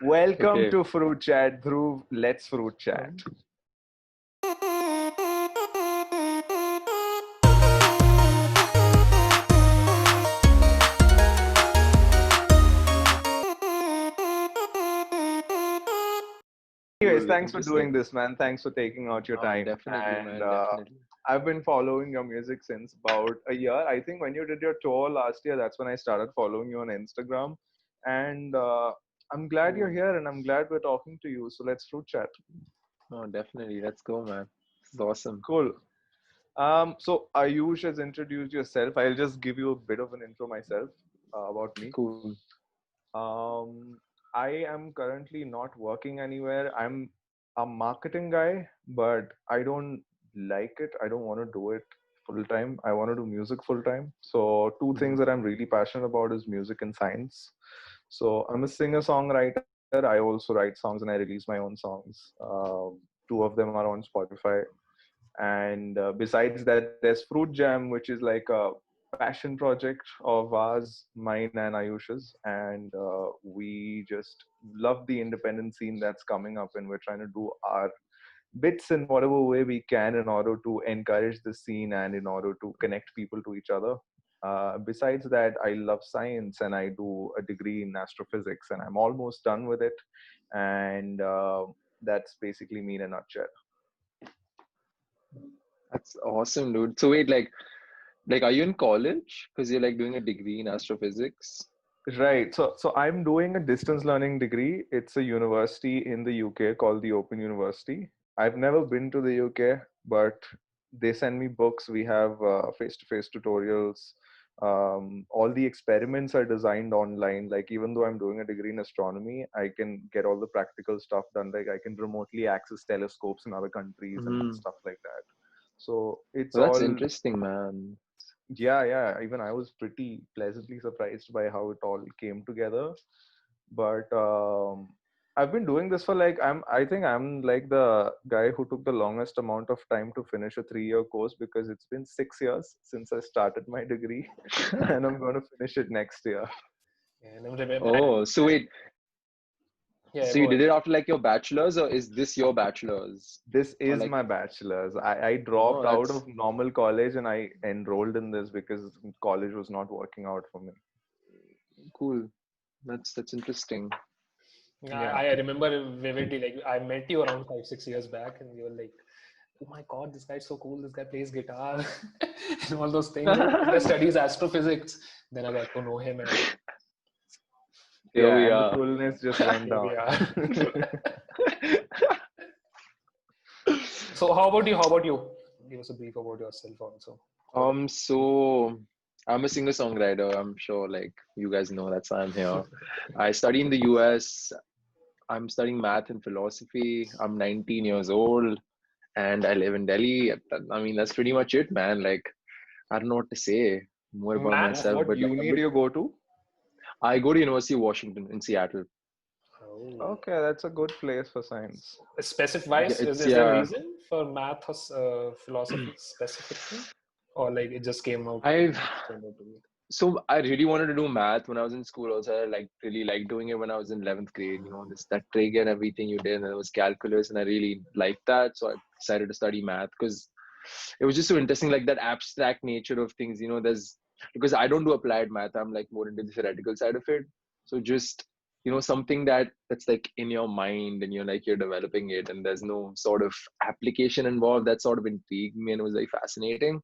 Welcome Okay. to Fruit Chat, Dhruv. Let's Fruit Chat. Um, Anyways, Cool. thanks for doing Interesting. this, man. Thanks for taking out your Oh, time. definitely, And man. Definitely. I've been following your music since about a year. I think when you did your tour last year, that's when I started following you on Instagram. And I'm glad you're Cool. here and I'm glad we're talking to you. So let's Fruit Chat. Oh, definitely. Let's go, man. This is awesome. Cool. So Ayush has introduced yourself. I'll just give you a bit of an intro myself about me. Cool. Um, I am currently not working anywhere. I'm a marketing guy, but I don't like it. I don't want to do it full time. I want to do music full time. So, two things Hmm. that I'm really passionate about is music and science. So, I'm a singer songwriter. I also write songs and I release my own songs. Two of them are on Spotify. And besides that, there's Fruit Jam, which is like a passion project of ours, mine and Ayush's. And we just love the independent scene that's coming up, and we're trying to do our bits in whatever way we can in order to encourage the scene and in order to connect people to each other. Besides that, I love science and I do a degree in astrophysics, and I'm almost done with it. And that's basically me in a nutshell. That's awesome, dude. So wait, like, are you in college? Because you're like doing a degree in astrophysics. Right. So I'm doing a distance learning degree. It's a university in the UK called the Open University. I've never been to the UK, but they send me books. We have face-to-face tutorials. All the experiments are designed online. Like even though I'm doing a degree in astronomy, I can get all the practical stuff done. Like I can remotely access telescopes in other countries and Hmm. stuff like that. So it's Well, that's all interesting, man. yeah. Even I was pretty pleasantly surprised by how it all came together. But I've been doing this for like I think I'm like the guy who took the longest amount of time to finish a 3-year course because it's been 6 years since I started my degree, and I'm going to finish it next year. And I remember, Oh, so wait, yeah, so you go did ahead. it after like your bachelor's, or is this your bachelor's? This Or is like, my bachelor's. I oh, dropped out that's of normal college and I enrolled in this because college was not working out for me. cool. That's interesting. Yeah. I remember vividly, like I met you around 5, 6 years back, and you were like, "Oh my God, this guy's so cool! This guy plays guitar and all those things." And this guy studies astrophysics. Then I got to know him, and Here Yeah, we and the are. coolness just went here we down. are. So, how about you? How about you? Give us a brief about yourself also. How did So I'm a singer-songwriter. I'm sure like you guys know that's why I'm here. I study in the US. I'm studying math and philosophy. I'm 19 years old and I live in Delhi. I mean, that's pretty much it, man. Like, I don't know what to say more about math? myself, What but like uni do you go to? I go to University of Washington in Seattle. Oh, Okay, that's a good place for science. specific Yeah, wise, it's is there a yeah. reason for math or philosophy specifically, or like it just came out? I've Turned out to be? So I really wanted to do math when I was in school. Also, I like really liked doing it when I was in 11th grade. You know, this that trig and everything you did, and it was calculus, and I really liked that. So I decided to study math because it was just so interesting, like that abstract nature of things. You know, there's because I don't do applied math. I'm like more into the theoretical side of it. So just something that's like in your mind and you're developing it, and there's no sort of application involved. That sort of intrigued me and it was very fascinating.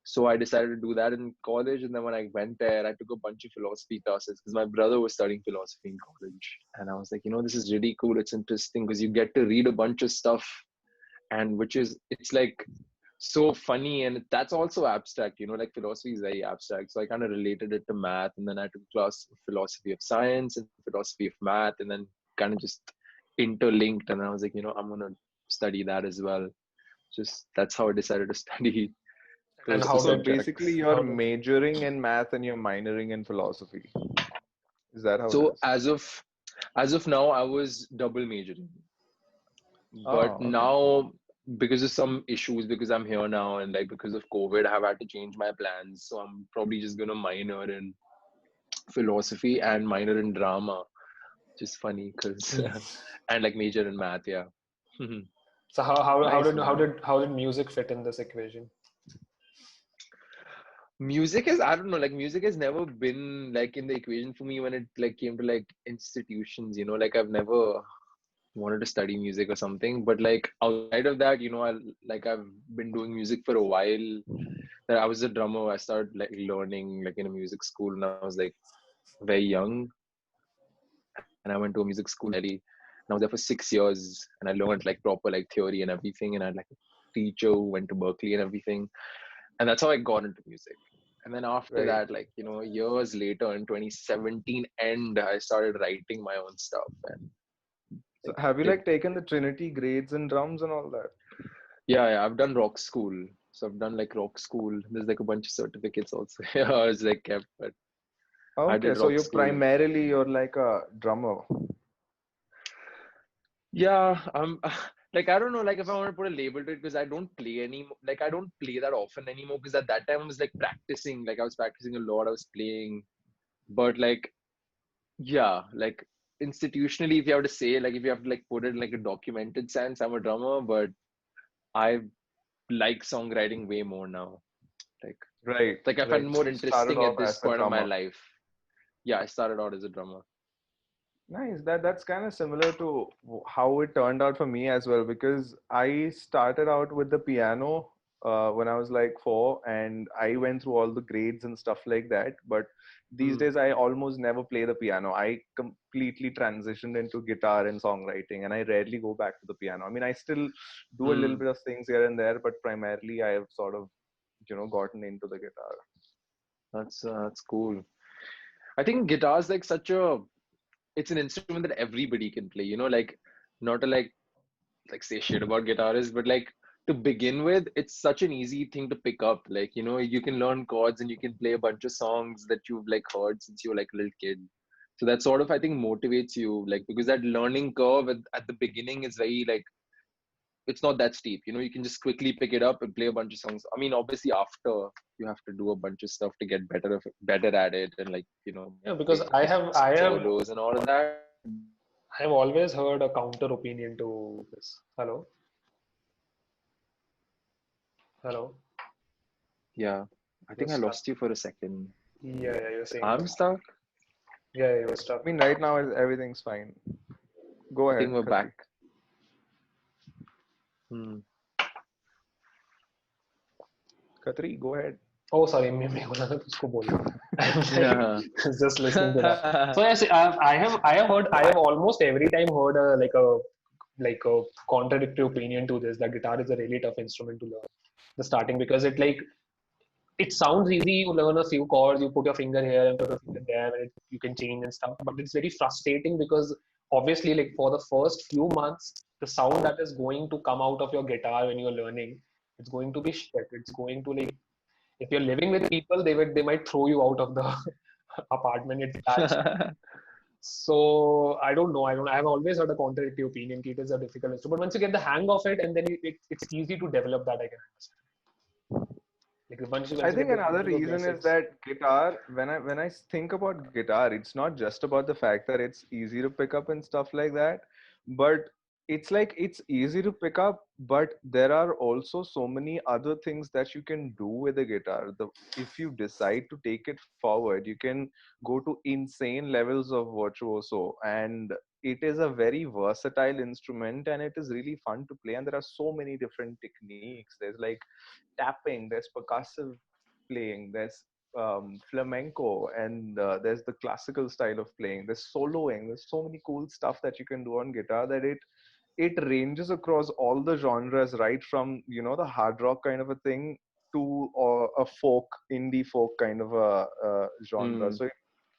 So I decided to do that in college. And then when I went there, I took a bunch of philosophy classes because my brother was studying philosophy in college. And I was like, this is really cool. It's interesting because you get to read a bunch of stuff, and it's like so funny. And that's also abstract, like philosophy is very abstract. So I kind of related it to math. And then I took a class of philosophy of science and philosophy of math, and then kind of just interlinked. And I was like, I'm going to study that as well. Just that's how I decided to study And those two how So did basically, subjects. you're how did majoring in math and you're minoring in philosophy. Is that how it So is? as of now, I was double majoring, but Oh, okay. now because of some issues, because I'm here now and like because of COVID, I've had to change my plans. So I'm probably just gonna minor in philosophy and minor in drama. Just funny because Hmm. and like major in math, yeah. So how Nice, did man. music fit in this equation? Music is, I don't know, like music has never been like in the equation for me when it like came to like institutions, like I've never wanted to study music or something, but like outside of that, I've been doing music for a while. That I was a drummer. I started like learning like in a music school when I was like very young, and I went to a music school in Delhi. And I was there for 6 years, and I learned like proper like theory and everything. And I had like a teacher who went to Berkeley and everything, and that's how I got into music. And then after Right. that, like years later in 2017, and I started writing my own stuff and So like have you did like taken the Trinity grades in drums and all that? yeah, I've done rock school. So I've done like rock school. There's like a bunch of certificates also. Yeah, I was like kept, but I Okay, did so rock school. you're like a drummer. Yeah, like I don't know, like if I want to put a label to it because I don't play any, like I don't play that often anymore because at that time I was like practicing, like I was practicing a lot. I was playing, but like yeah, like institutionally, if you have to say, like if you have to like put it in like a documented sense, I'm a drummer, but I like songwriting way more now. Like Right, like I find right. it So more you started interesting off at as this a point of my drummer. life. Yeah, I started out as a drummer. Nice. That's kind of similar to how it turned out for me as well, because I started out with the piano when I was like 4, and I went through all the grades and stuff like that. But these Hmm. days, I almost never play the piano. I completely transitioned into guitar and songwriting, and I rarely go back to the piano. I mean, I still do a little Hmm. bit of things here and there, but primarily I have sort of, gotten into the guitar. That's cool. I think guitar's like such a it's an instrument that everybody can play, like not to like say shit about guitarists, but like to begin with, it's such an easy thing to pick up. Like, you can learn chords and you can play a bunch of songs that you've like heard since you were like a little kid. So that sort of I think motivates you, like because that learning curve at the beginning is very like it's not that steep. You can just quickly pick it up and play a bunch of songs. I mean, obviously after you have to do a bunch of stuff to get better at it and like, Yeah, because play solos and all of that. I have always heard a counter opinion to this. Hello, hello. Yeah. I You're think I stuck. lost you for a second. Yeah, yeah, you're saying I'm something. stuck. Yeah, yeah, you're I stuck. mean, right now everything's fine. Go I think ahead, we're back. Khatri. Hmm. Hmm. Khatri, go ahead. Oh, sorry, मैं बोला था तो उसको बोलना. I'm like Yeah. just listening to that. So yes, I have heard, I have almost every time heard a contradictory opinion to this, that guitar is a really tough instrument to learn. The starting, because it sounds easy. You learn a few chords, you put your finger here and put your finger there, and you can change and stuff. But it's very frustrating because obviously, like for the first few months, the sound that is going to come out of your guitar when you're learning, it's going to be shit. It's going to, like, if you're living with people, they might throw you out of the apartment. It's that. So I don't know. I've always heard a contradictory opinion. It is a difficult instrument, but once you get the hang of it, and then it's easy to develop that. I can understand. Like I once you get think the another into the reason is basics. that guitar, when I think about guitar, it's not just about the fact that it's easy to pick up and stuff like that, but it's like it's easy to pick up, but there are also so many other things that you can do with a guitar. If you decide to take it forward, you can go to insane levels of virtuoso, and it is a very versatile instrument, and it is really fun to play. And there are so many different techniques. There's like tapping, there's percussive playing, there's flamenco, and there's the classical style of playing, there's soloing, there's so many cool stuff that you can do on guitar that it ranges across all the genres, right from the hard rock kind of a thing to a folk, indie folk kind of a genre. Hmm. So it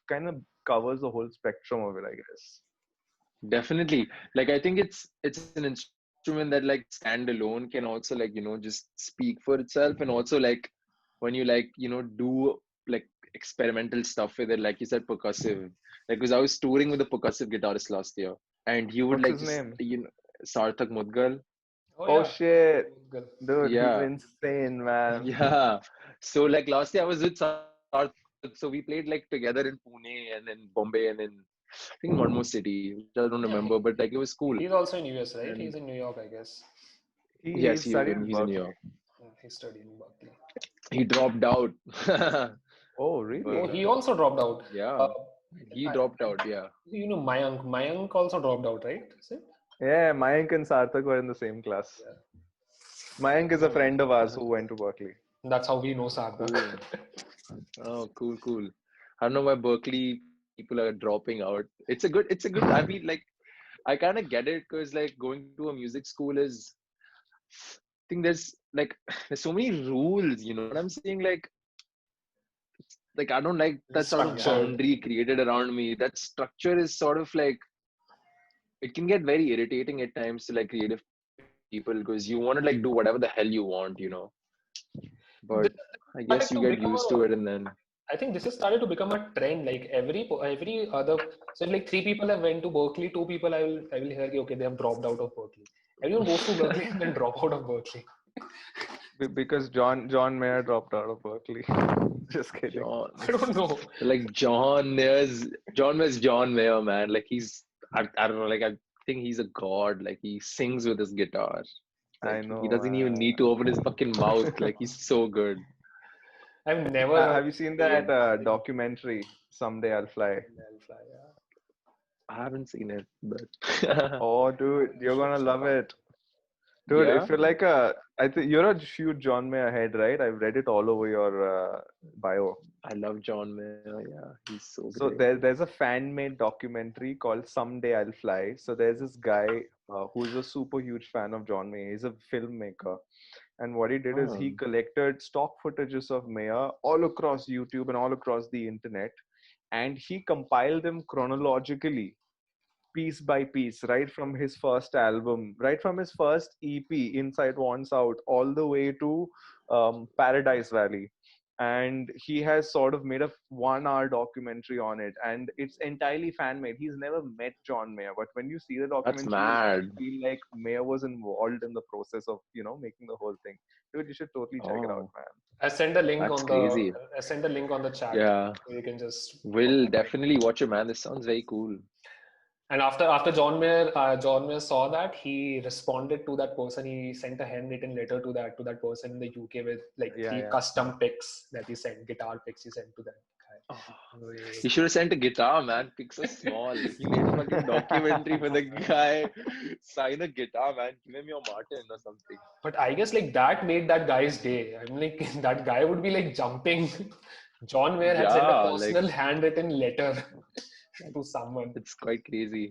kind of covers the whole spectrum of it, I guess. Definitely. Like I think it's an instrument that like standalone can also like, just speak for itself. And also like when you like, do like experimental stuff with it, like you said, percussive. Like because I was touring with a percussive guitarist last year and he would What's like his just, name? Sarthak Mudgal. Oh Oh yeah. shit, Good. dude, he's Yeah. insane, man. Yeah. So like last year I was with Sarthak. So we played like together in Pune and in Bombay and in I think in one more city, which I don't Yeah, remember, but like it was cool. he's also in US, right? And He's in New York, I guess. yes, He studied in he's in New Berkeley. York. He studied in Berkeley. He dropped out. Oh, Oh, really? But he also dropped out. yeah, Uh, he I, dropped out. Yeah. you know, Mayank. Mayank also dropped out, right? Is it? Yeah, Mayank and Sarthak were in the same class. Yeah. Mayank is a No, friend of ours who went to Berkeley. that's how we know Sarthak. Cool. Oh, cool. I don't know why Berkeley people are dropping out. It's a good. I mean, like, I kind of get it because like going to a music school is, I think there's so many rules. You know what I'm saying? Like I don't like that sort of Structured. boundary created around me. That structure is sort of like it can get very irritating at times to like creative people because you want to like do whatever the hell you want, you know. But This I guess started you to get become used to a. it and then I think this has started to become a trend. Like every other, so like three people have went to Berkeley, two people I will hear okay they have dropped out of Berkeley. Everyone goes to Berkeley and then drop out of Berkeley. Because John Mayer dropped out of Berkeley. Just kidding. John, I don't know. like John was John Mayer, man. Like I don't know, like I think he's a god. Like he sings with his guitar. I Like he know. doesn't even need to open his fucking mouth. Like he's so good. I've never heard Have you seen anyone that sing documentary, Someday I'll Fly? Alpha, yeah. I haven't seen it, but Oh, dude, You you're should gonna check love out. it. Dude, yeah, if you're like I think you're a huge John Mayer head, right? I've read it all over your bio. I love John Mayer. Yeah, he's so So great. there's a fan-made documentary called Someday I'll Fly. So there's this guy who's a super huge fan of John Mayer. He's a filmmaker. And what he did is he Oh, collected stock footages of Mayer all across YouTube and all across the internet. And he compiled them chronologically, piece by piece, right from his first album, right from his first EP, Inside Wants Out, all the way to Paradise Valley. And he has sort of made a 1 hour documentary on it, and it's entirely fan made. He's never met John Mayer, but when you see the that's documentary, you'll mad. feel like Mayer was involved in the process of, making the whole thing. Dude, you should totally check it out, Oh, man. I sent a link that's on the crazy. I sent a link on the chat Yeah, so you can just will definitely watch it, man. This sounds very cool. and after John Mayer saw that, he responded to that person. He sent a handwritten letter to that person in the UK with like Yeah, three yeah. custom pics that he sent, guitar pics he sent to that guy. Oh, So he he was- should have sent a guitar, man. Pick so small. He made a fucking documentary for the guy. Sign a guitar, man. Give him your Martin or something. But I guess like that made that guy's day. I'm like that guy would be like jumping. John Mayer had sent a Yeah, like personal handwritten letter to someone. it's quite crazy.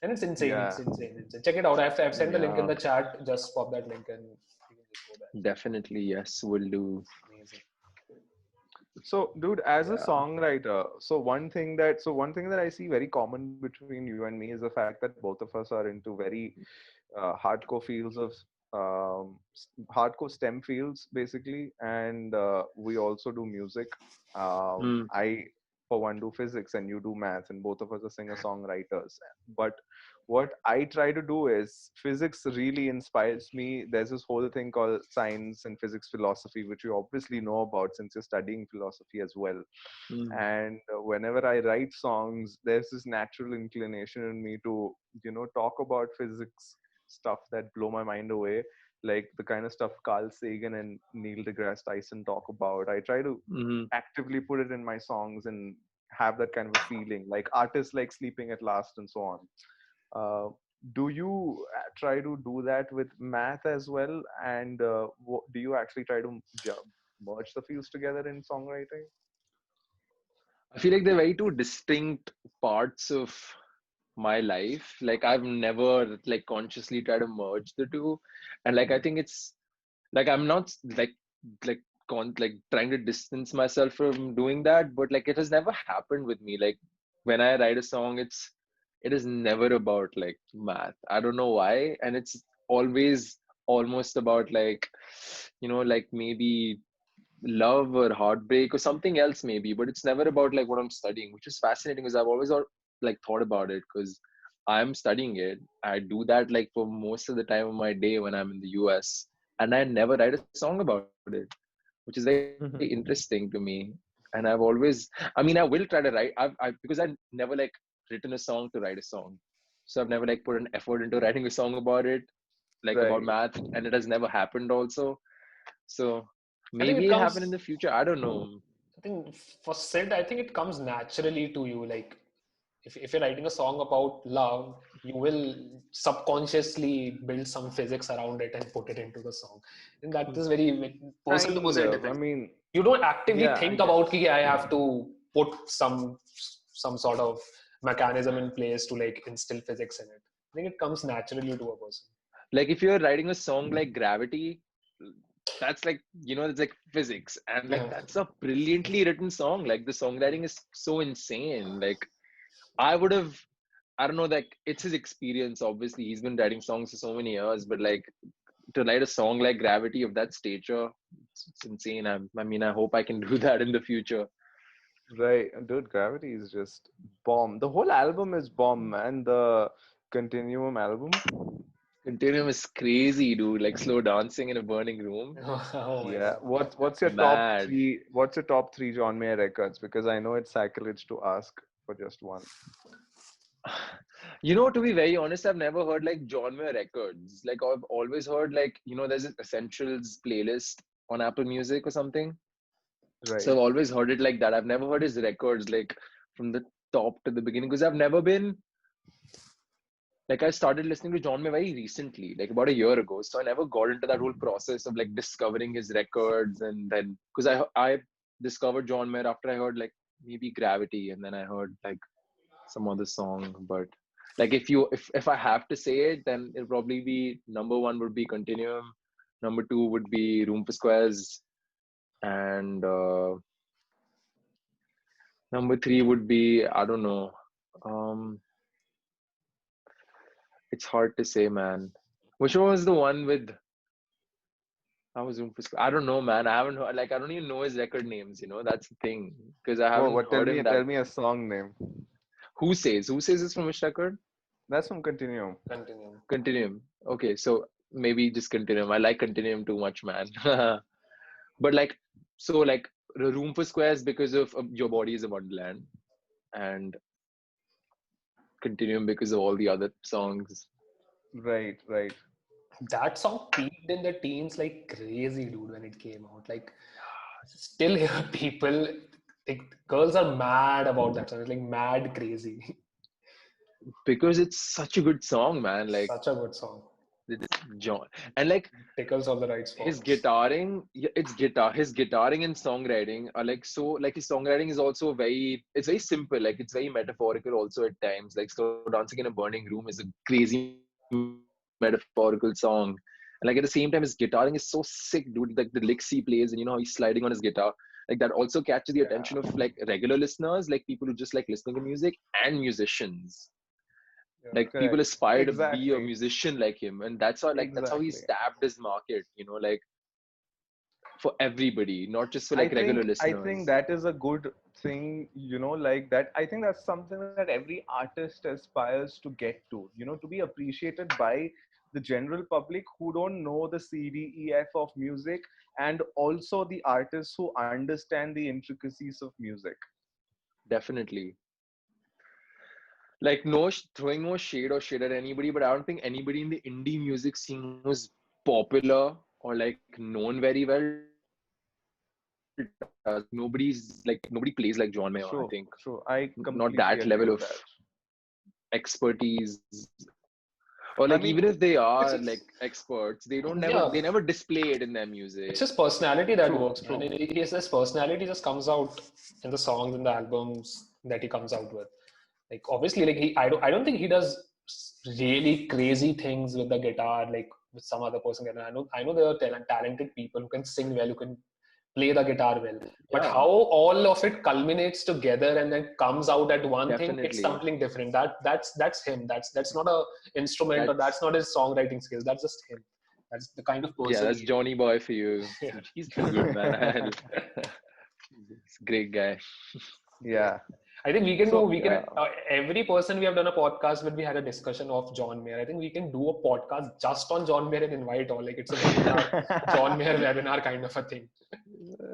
And it's insane. Yeah. It's insane. It's insane. Check it out. I've sent the link in Yeah, the chat. Just pop that link and you can just go there. definitely. Yes, will do. Amazing. So, dude, as a Yeah. songwriter, so one thing that I see very common between you and me is the fact that both of us are into very hardcore fields of hardcore STEM fields, basically, and we also do music. Mm, I, for one, do physics, and you do math, and both of us are singer-songwriters. But what I try to do is physics really inspires me. There's this whole thing called science and physics philosophy, which you obviously know about since you're studying philosophy as well. mm. And whenever I write songs, there's this natural inclination in me to, talk about physics stuff that blow my mind away, like the kind of stuff Carl Sagan and Neil deGrasse Tyson talk about. I try to Hmm. actively put it in my songs and have that kind of a feeling, like artists like Sleeping at Last and so on. uh, do you try to do that with math as well? And do you actually try to merge the fields together in songwriting? I feel like they're very two distinct parts of my life. Like I've never like consciously tried to merge the two, and like I think it's like I'm not like like trying to distance myself from doing that, but like it has never happened with me. Like when I write a song, it is never about like math. I don't know why, and it's always almost about like like maybe love or heartbreak or something else maybe, but it's never about like what I'm studying, which is fascinating because I've always like thought about it because I'm studying it. I do that like for most of the time of my day when I'm in the US, and I never write a song about it, which is very Mhm. interesting to me. And I've always, I mean, I will try to write. Because I never like written a song to write a song. So I've never like put an effort into writing a song about it, like about Right. math, and it has never happened also. So I think it maybe it happen in comes. the future. I don't know. I think for Sid, I think it comes naturally to you. Like if you're writing a song about love, you will subconsciously build some physics around it and put it into the song. And that is very person to Kind person of. I different. mean, You don't actively yeah, I think about, guess. "Ki, I have to put some sort of mechanism in place to like instill physics in it. I think it comes naturally to a person. Like if you're writing a song like Gravity, that's like, it's like physics, and like Yeah. that's a brilliantly written song. Like the songwriting is so insane. Like I would have, I don't know, like it's his experience. Obviously, he's been writing songs for so many years, but like to write a song like Gravity of that stature, it's insane. I mean, I hope I can do that in the future. Right. Dude, Gravity is just bomb. The whole album is bomb, man. The Continuum album. Continuum is crazy, dude. Like slow dancing in a burning room. Oh my Yeah. god. What's your top Mad. three? What's your top three John Mayer records? Because I know it's sacrilege to ask for just one. To be very honest, I've never heard like John Mayer records. Like I've always heard like, there's an essentials playlist on Apple Music or something. So Right. I've always heard it like that. I've never heard his records like from the top to the beginning because I've never been like I started listening to John Mayer very recently, like about a year ago. So I never got into that whole process of like discovering his records and then because I discovered John Mayer after I heard like maybe Gravity and then I heard like some other song. But like if I have to say it, then it'll probably be number one would be Continuum, number two would be Room for Squares, and number three would be I don't know. Um, it's hard to say, man. Which one was the one with? I was Room for Squares. I don't know, man. I haven't heard, like I don't even know his record names. That's the thing because I What? haven't What? Tell heard me. him that. Tell me a song name. Who says is from which record? That's from Continuum. Continue. Continuum. Okay, so maybe just Continuum. I like Continuum too much, man. But like, so like, the Room for Squares because of Your Body is a Wonderland, and Continuum because of all the other songs. Right. Right. That song peaked in the teens like crazy, dude, when it came out. Like, still hear people, like, girls are mad about that song. It's like mad crazy. Because it's such a good song, man. Like, Such a good song. it's John. And like, Tickles all the right his spots. guitaring, yeah, his guitaring and songwriting are like so, like, his songwriting is also it's very simple. Like, it's very metaphorical also at times. Like, Slow Dancing in a Burning Room is a crazy metaphorical song. And like at the same time, his guitaring is so sick, dude. Like the licks he plays, and how he's sliding on his guitar. Like that also catches the attention of Yeah. like regular listeners, like people who just like listening to music, and musicians. Yeah. Like people Correct. aspire to be a Exactly. musician like him, and that's how he Exactly. stabbed his market. Like for everybody, not just for I like regular think I think listeners. that is a good thing, like that. I think that's something that every artist aspires to get to, to be appreciated by the general public who don't know the CDEF of music, and also the artists who understand the intricacies of music. Definitely. Like no throwing no shade or shade at anybody, but I don't think anybody in the indie music scene who's popular or like known very well does. Nobody plays like John Mayer, I think. True, true. Not I that level of completely agree with that. expertise, or I like mean, even if they are It's like experts, yeah. they never display it in their It's music. his personality that true, works, man. true. His personality just comes out in the songs and the albums that he comes out with. Like obviously, like I don't think he does really crazy things with the guitar, like with some other person. I know there are talented people who can sing well, who can play the guitar well. But Yeah, how all of it culminates together and then comes out at one thing, it's definitely. something different. That's him. That's not a instrument, or that's That's not his songwriting skills. That's just him. That's the kind of yeah, person that's he is. Johnny Boy for you. Yeah. He's too good, man. He's a great guy. Yeah. Yeah. I think we can do, So, every person we have done a podcast with, we had a discussion of John Mayer. I think we can do a podcast just on John Mayer and invite all. Like it's a webinar, John Mayer webinar kind of a thing.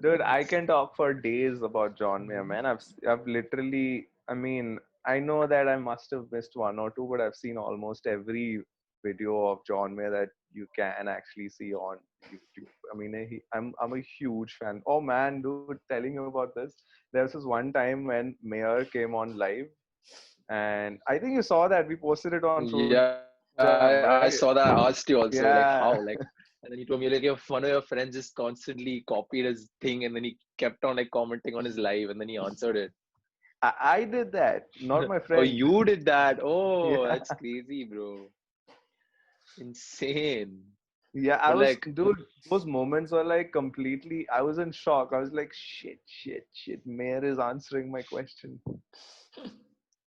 dude, I can talk for days about John Mayer, man. I've literally, I mean, I know that I must have missed one or two, but I've seen almost every video of John Mayer that you can actually see on YouTube. I mean, I'm a huge fan. Oh man, dude, telling you about this. There was this one time when Mayer came on live, and I think you saw that we posted it on Fruit Yeah, Jam, right? I saw that. I asked you also, like, how? Yeah. Like, and then you told me, like, one of your friends just constantly copied his thing, and then he kept on, like, commenting on his live, and then he answered it. I did that, not my Oh, friend. you did that. Oh, Yeah. that's crazy, bro. Insane. Yeah, I But was, like, dude, those moments were like completely, I was in shock. I was like, shit. Mayor is answering my question.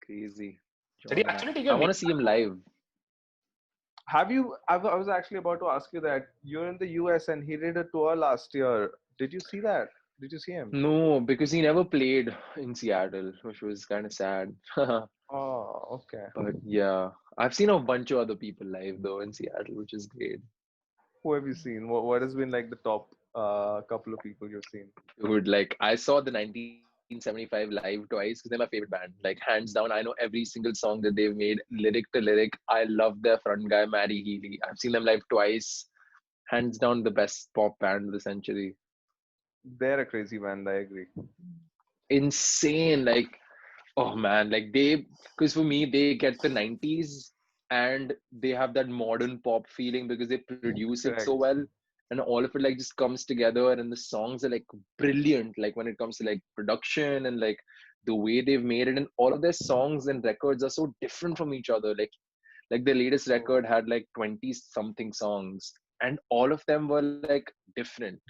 crazy. Did he John Mayer. actually take I your name? want to see him live. Have you, I was actually about to ask you that. You're in the US and he did a tour last year. Did you see that? Did you see him? No, because he never played in Seattle, which was kind of sad. Oh, okay. But yeah, I've seen a bunch of other people live though in Seattle, which is great. Who have you seen? What has been like the top couple of people you've seen? Dude, like I saw the 1975 live twice because they're my favorite band. Like hands down, I know every single song that they've made, lyric to lyric. I love their front guy, Matty Healy. I've seen them live twice. Hands down, the best pop band of the century. They're a crazy band, I agree. Insane. Like, oh man, like because for me, they get the 90s and they have that modern pop feeling because they produce it so Correct. well. And all of it like just comes together and the songs are like brilliant. Like when it comes to like production and like the way they've made it, and all of their songs and records are so different from each other. Like the latest Oh, record had like 20 something songs and all of them were like different,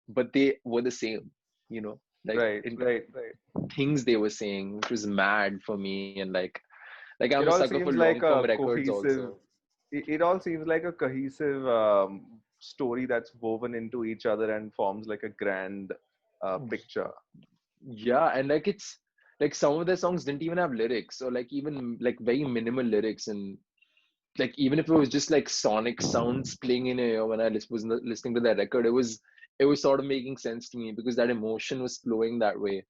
but they were the same, you know, like right, in right. things they were saying, which was mad for me. And like I'm a It all sucker for seems long like form a records cohesive, also. it all seems like a cohesive story that's woven into each other and forms like a grand picture. Yeah, and like it's like some of their songs didn't even have lyrics or like even like very minimal lyrics. And like even if it was just like sonic sounds playing in your ear when I was listening to that record, it was sort of making sense to me because that emotion was flowing that way.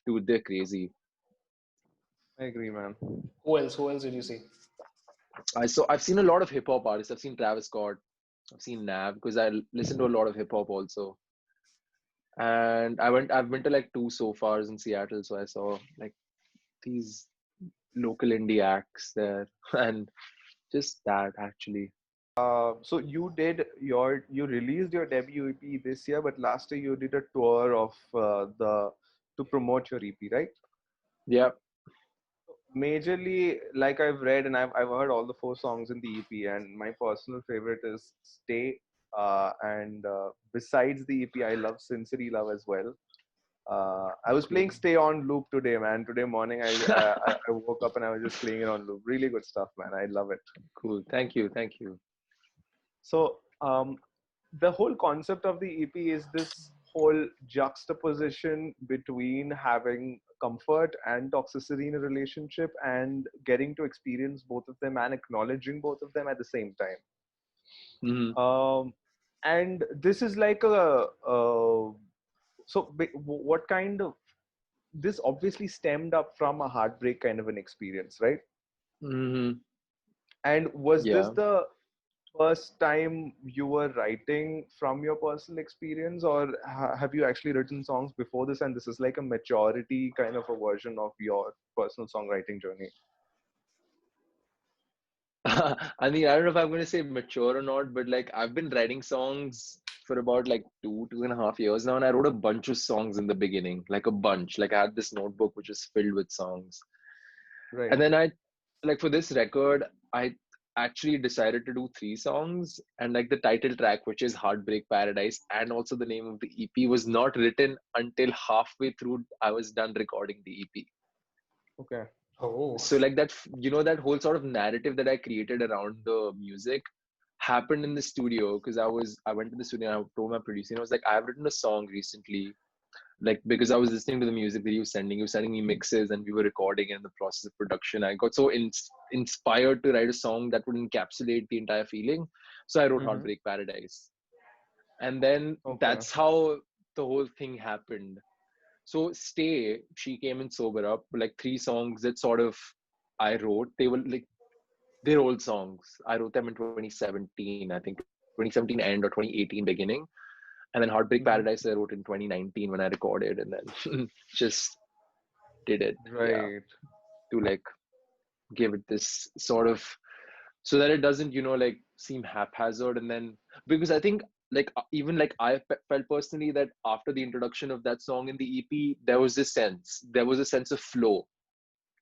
Dude, they're crazy. I agree, man. Who else? Who else did you see? I've seen a lot of hip hop artists. I've seen Travis Scott. I've seen Nav because I listen to a lot of hip hop also. And I've been to like two so fars in Seattle, so I saw like these local indie acts there, and just that actually. So you released your debut EP this year, but last year you did a tour of the to promote your EP, right? Yeah. Majorly, like I've read and I've heard all the four songs in the EP, and my personal favorite is Stay. And besides the EP, I love Sincerely Love as well. I was Cool. playing Stay on loop today, man. Today morning, I woke up and I was just playing it on loop. Really good stuff, man. I love it. Cool. Thank you. Thank you. So the whole concept of the EP is this whole juxtaposition between having comfort and toxicity in a relationship and getting to experience both of them and acknowledging both of them at the same time. Hmm. And this is like what kind of, this obviously stemmed up from a heartbreak kind of an experience, right? Hmm. And was this Yeah. the first time you were writing from your personal experience, or have you actually written songs before this and this is like a maturity kind of a version of your personal songwriting journey? I mean, I don't know if I'm going to say mature or not, but like I've been writing songs for about like 2.5 years now, and I wrote a bunch of songs in the beginning, like a bunch. Like I had this notebook which was filled with songs. And Right. then like for this record, I actually decided to do three songs. And like the title track, which is Heartbreak Paradise, and also the name of the EP was not written until halfway through I was done recording the EP. Okay. Oh, So like that, that whole sort of narrative that I created around the music happened in the studio because I went to the studio and I told my producer, I was like, I've written a song recently, like because I was listening to the music that he was sending me mixes and we were recording in the process of production. I got so inspired to write a song that would encapsulate the entire feeling. So I wrote Mm-hmm. Heartbreak Paradise. And then Okay. that's how the whole thing happened. So Stay, she came in Sober Up, like three songs that sort of I wrote. They were like they're old songs. I wrote them in 2017, I think 2017 end or 2018 beginning. And then Heartbreak Mhm. Paradise I wrote in 2019 when I recorded, and then just did it. Yeah, Right. to like give it this sort of so that it doesn't like seem haphazard. And then because I think like even like felt personally that after the introduction of that song in the EP, there was a sense of flow,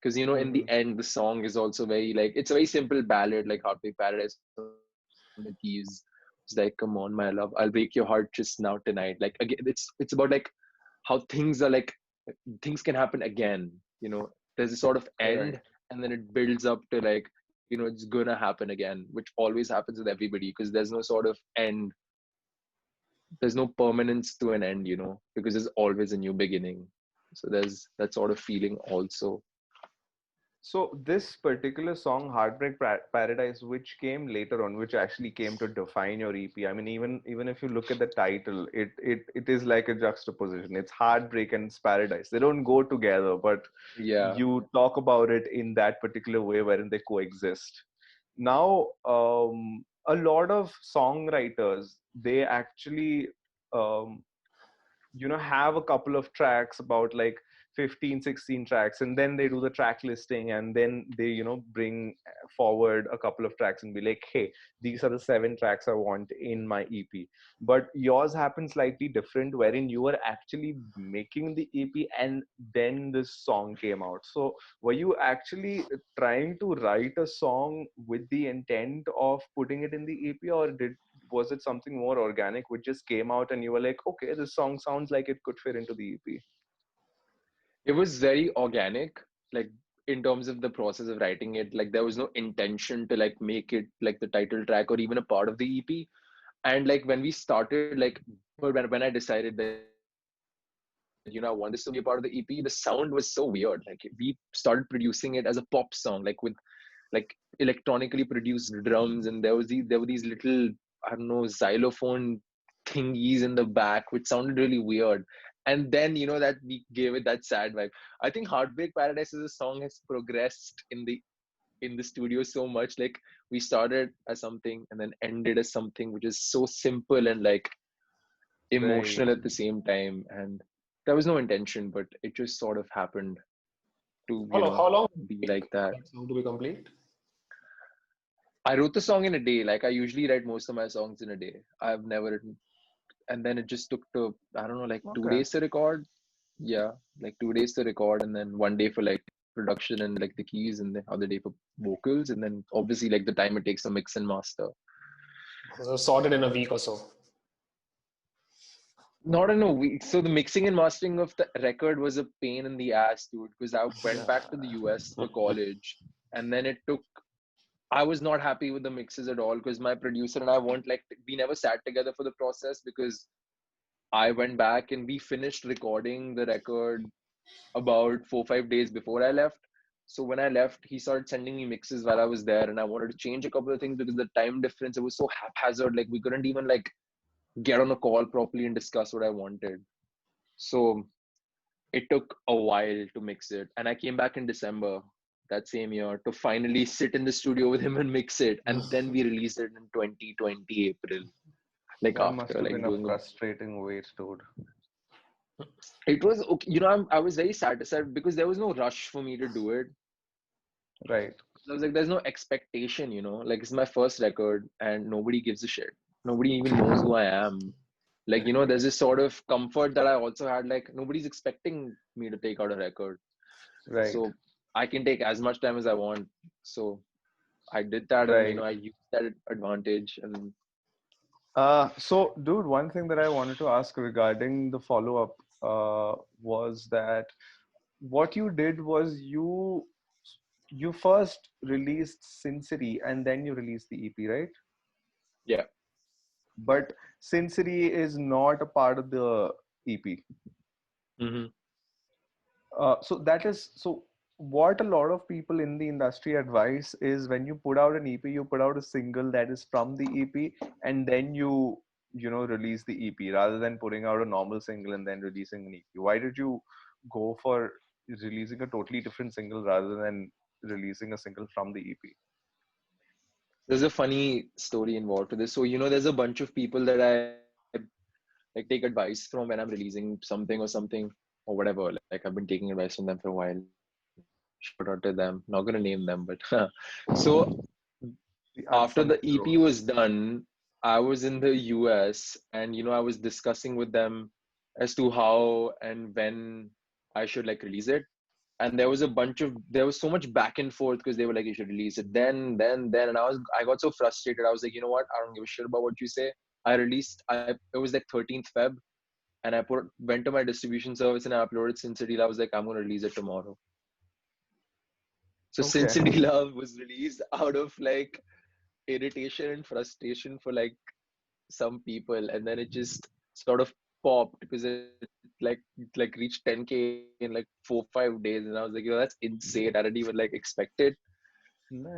because in the Mhm. end the song is also very like it's a very simple ballad like Heartbreak Paradise on the keys. It's like, come on my love, I'll break your heart just now tonight. Like again, it's about like how things are like things can happen again. There's a sort of end, Right. and then it builds up to like it's gonna happen again, which always happens with everybody, because there's no sort of end, there's no permanence to an end, because there's always a new beginning. So there's that sort of feeling also. So this particular song, Paradise, which came later on, which actually came to define your EP. I mean, even if you look at the title, it is like a juxtaposition. It's heartbreak and it's paradise. They don't go together, but Yeah. you talk about it in that particular way wherein they coexist. Now, a lot of songwriters, they actually um, have a couple of tracks, about like 15, 16 tracks, and then they do the track listing, and then they bring forward a couple of tracks and be like, hey, these are the 7 tracks I want in my EP. But yours happened slightly different, wherein you were actually making the EP and then this song came out. So were you actually trying to write a song with the intent of putting it in the EP, or was it something more organic which just came out and you were like, okay, this song sounds like it could fit into the EP? It was very organic, like in terms of the process of writing it. Like there was no intention to like make it like the title track or even a part of the EP. And like when we started, like when I decided that I want this to be a part of the EP, the sound was so weird. Like we started producing it as a pop song, like electronically produced drums, and there were these little, I don't know, xylophone thingies in the back which sounded really weird. And then that we gave it that sad vibe. I think Heartbreak Paradise as a song has progressed in the studio so much. Like we started as something and then ended as something which is so simple and like Right. emotional at the same time. And there was no intention, but it just sort of happened to How long did be it take like that. for that song to be complete? I wrote the song in a day. Like I usually write most of my songs in a day. I've never written, and then it just took to I don't know, like two Okay. days to record. Yeah, like 2 days to record, and then one day for like production and like the keys, and the other day for vocals, and then obviously like the time it takes to mix and master. So sorted in a week or so. Not in a week. So the mixing and mastering of the record was a pain in the ass, dude, because I went back to the US for college, and then it took. I was not happy with the mixes at all because my producer and I weren't like we never sat together for the process, because I went back and we finished recording the record about 4 5 days before I left. So when I left, he started sending me mixes while I was there, and I wanted to change a couple of things because the time difference, it was so haphazard. Like we couldn't even like get on a call properly and discuss what I wanted. So it took a while to mix it, and I came back in December that same year to finally sit in the studio with him and mix it, and then we released it in 2020 April. Like That must after have like been a doing a frustrating wait, dude. it was okay. I was very satisfied because there was no rush for me to do it. Right. I was like, there's no expectation. Like it's my first record and nobody gives a shit. Nobody even knows who I am. Like, there's this sort of comfort that I also had. Like, nobody's expecting me to take out a record. Right. So I can take as much time as I want. So I did that, and, Right. I used that advantage. And So, dude, one thing that I wanted to ask regarding the follow-up was that what you did was you first released Sincerity and then you released the EP, right? yeah. But Sincerity is not a part of the EP. Hmm. So that is so. What a lot of people in the industry advise is when you put out an EP, you put out a single that is from the EP, and then you release the EP rather than putting out a normal single and then releasing an EP? Why did you go for releasing a totally different single rather than releasing a single from the EP? There's a funny story involved with this. So, there's a bunch of people that I like take advice from when I'm releasing something or whatever. Like I've been taking advice from them for a while. Shout out to them. Not gonna name them, but so The after unsung the EP heroes. was done, I was in the US and I was discussing with them as to how and when I should like release it. And there was so much back and forth because they were like, you should release it then. And I got so frustrated. I was like, you know what? I don't give a shit about what you say. It was like 13th Feb and went to my distribution service and I uploaded Sin City. I was like, I'm going to release it tomorrow. So Sin Okay. City Love was released out of like irritation and frustration for like some people, and then it just sort of popped because it reached 10K in like 4-5 days, and I was like, that's insane. I didn't even like expect it.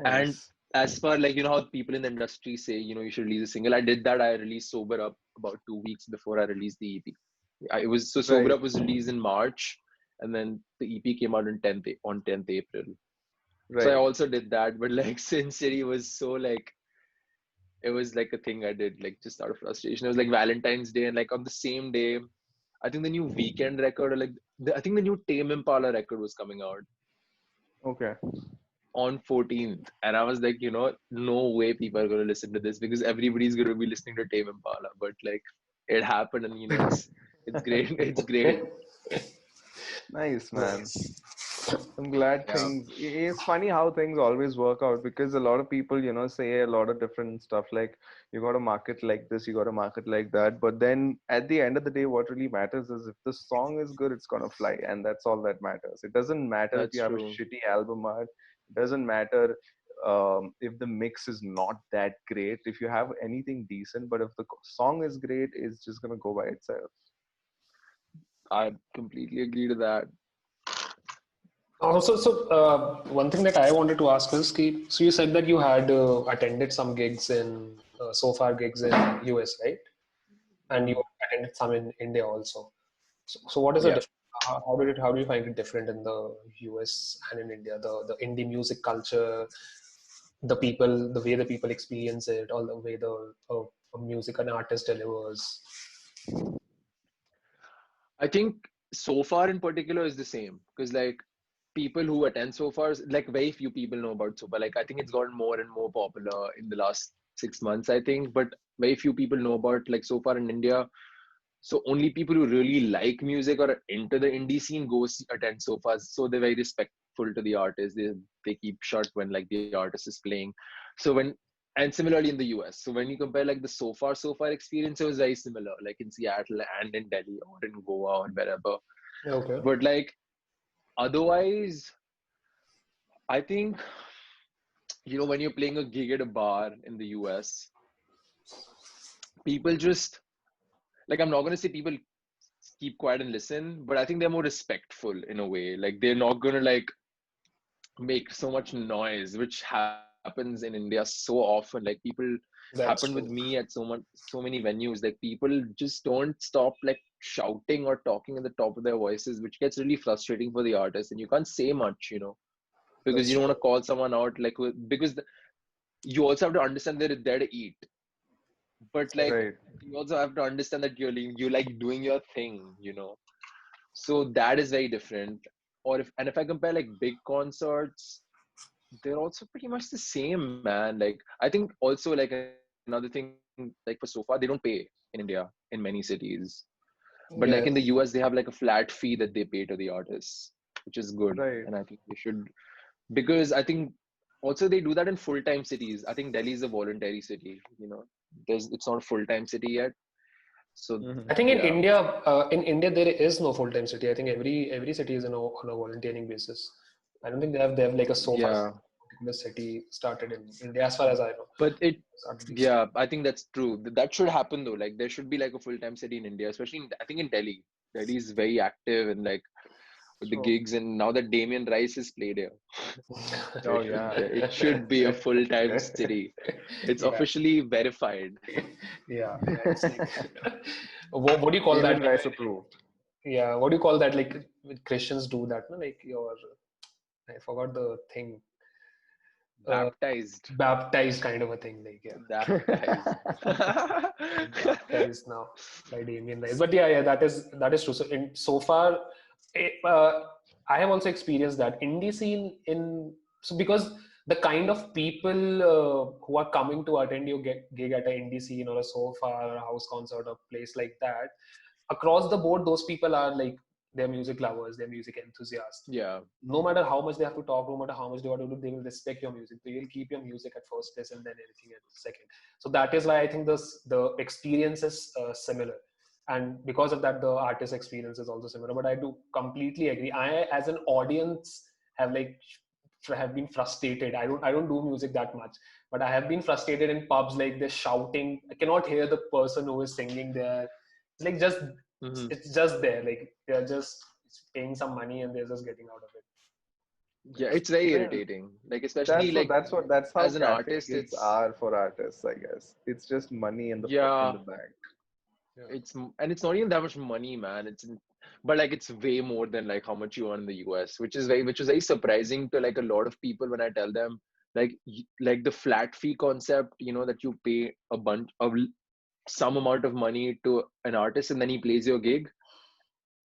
And Nice. as per like how people in the industry say, you should release a single. I did that. I released Sober Up about 2 weeks before I released the EP. It was so Sober Right. Up was released in March, and then the EP came out on 10th April. So I Right. also did that, but like Sin City was so like it was like a thing I did like just out of frustration. It was like Valentine's Day, and like on the same day, I think the new Weekend record or like I think the new Tame Impala record was coming out Okay. on 14th, and I was like, no way people are gonna listen to this because everybody's gonna be listening to Tame Impala. But like it happened, and it's great. It's great. Nice, man. Nice. I'm glad Yeah, it's funny how things always work out because a lot of people, say a lot of different stuff like you got to market like this, you got to market like that. But then at the end of the day, what really matters is if the song is good, it's going to fly. And that's all that matters. It doesn't matter if that's you have a true. shitty album art. It doesn't matter if the mix is not that great. If you have anything decent, but if the song is great, it's just going to go by itself. I completely agree to that. Also, so one thing that I wanted to ask is, so you said that you had attended some gigs so far gigs in US, right? And you Mhm. attended some in India also. So what is the Yeah. difference? How do you find it different in the US and in India? The indie music culture, the people, the way the people experience it, all the way the music an artist delivers. I think so far in particular is the same because like people who attend so far, like very few people know about Sofa. Like I think it's gotten more and more popular in the last 6 months, I think, but very few people know about like so far in India. So only people who really like music or are into the indie scene attend Sofas. So they're very respectful to the artist. They keep shut when like the artist is playing. So and similarly in the US. So when you compare like the so far experience, it was very similar, like in Seattle and in Delhi or in Goa or wherever. Okay. But like otherwise, I think when you're playing a gig at a bar in the US, people just like I'm not gonna say people keep quiet and listen, but I think they're more respectful in a way. Like they're not gonna like make so much noise, which happens in India so often. Like people happened with That's me true. at so many venues. Like people just don't stop like shouting or talking at the top of their voices, which gets really frustrating for the artist. And you can't say much, because That's you don't want true. to call someone out like because you also have to understand they're there to eat, but like Right. you also have to understand that you like doing your thing, so that is very different. If I compare like big concerts, they're also pretty much the same, man. Like I think also like another thing, like for so far they don't pay in India in many cities, but like in the Yes. US they have like a flat fee that they pay to the artists, which is good. Right. And I think they should, because I think also they do that in full-time cities. I think Delhi is a voluntary city, it's not a full-time city yet. So I Hmm. think yeah, in India there is no full-time city. I think every city is on a volunteering basis. I don't think they have like a so far yeah, particular city started in India as far as I know. but Started recently. yeah, I think that's true. That should happen though. Like there should be like a full-time city in India, especially I think in Delhi. Delhi is very active and like with the True. gigs, and now that Damien Rice has played here, so Oh yeah. it should be a full-time city. It's Yeah, officially verified. yeah, yeah. It's like, what do you call that? Damien Rice approved. Yeah, what do you call that? Like Christians do that, no? Like I forgot the thing. Uh, Baptized. Baptized kind of a thing. Like, yeah, Baptized. I'm baptized now by Damien Rice. But yeah, that is true. So so far, I have also experienced that indie scene in, so because the kind of people who are coming to attend your gig at an indie scene or a sofa or a house concert or place like that, across the board, those people are like, they're music lovers, they're music enthusiasts. Yeah, No matter how much they have to talk, no matter how much they want to do, they will respect your music. They will keep your music at first place and then anything at second. So that is why I think the experience is similar, and because of that, the artist experience is also similar. But I do completely agree. I, as an audience, have like have been frustrated. I don't do music that much, but I have been frustrated in pubs, like they're shouting. I cannot hear the person who is singing there. It's like just hmm, it's just there, like they're just paying some money and they're just getting out of it. yeah. Yeah. It's very I mean, irritating. Like especially like that's how as an cafe artist, gigs it's are for artists, I guess. It's just money in yeah. the bank. Yeah. And it's not even that much money, man. But like it's way more than like how much you earn in the US, which is very surprising to like a lot of people when I tell them like like the flat fee concept, that you pay a bunch of some amount of money to an artist and then he plays your gig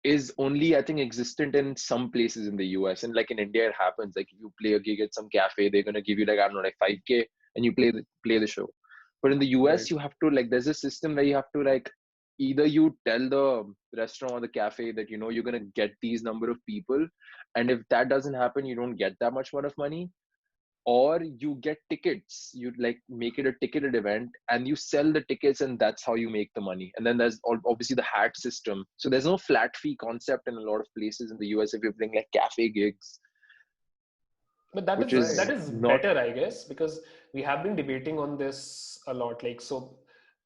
is only I think existent in some places in the US. And like in India, it happens like if you play a gig at some cafe, they're gonna give you like I don't know like 5K and you play the show. But in the US, Right. you have to like there's a system where you have to like either you tell the restaurant or the cafe that you're gonna get these number of people, and if that doesn't happen, you don't get that much more of money, or you get tickets, you like make it a ticketed event and you sell the tickets and that's how you make the money. And then there's obviously the hat system, so there's no flat fee concept in a lot of places in the US if you're playing like cafe gigs, But that which is that Right. is is not. better, I guess, because we have been debating on this a lot. Like so,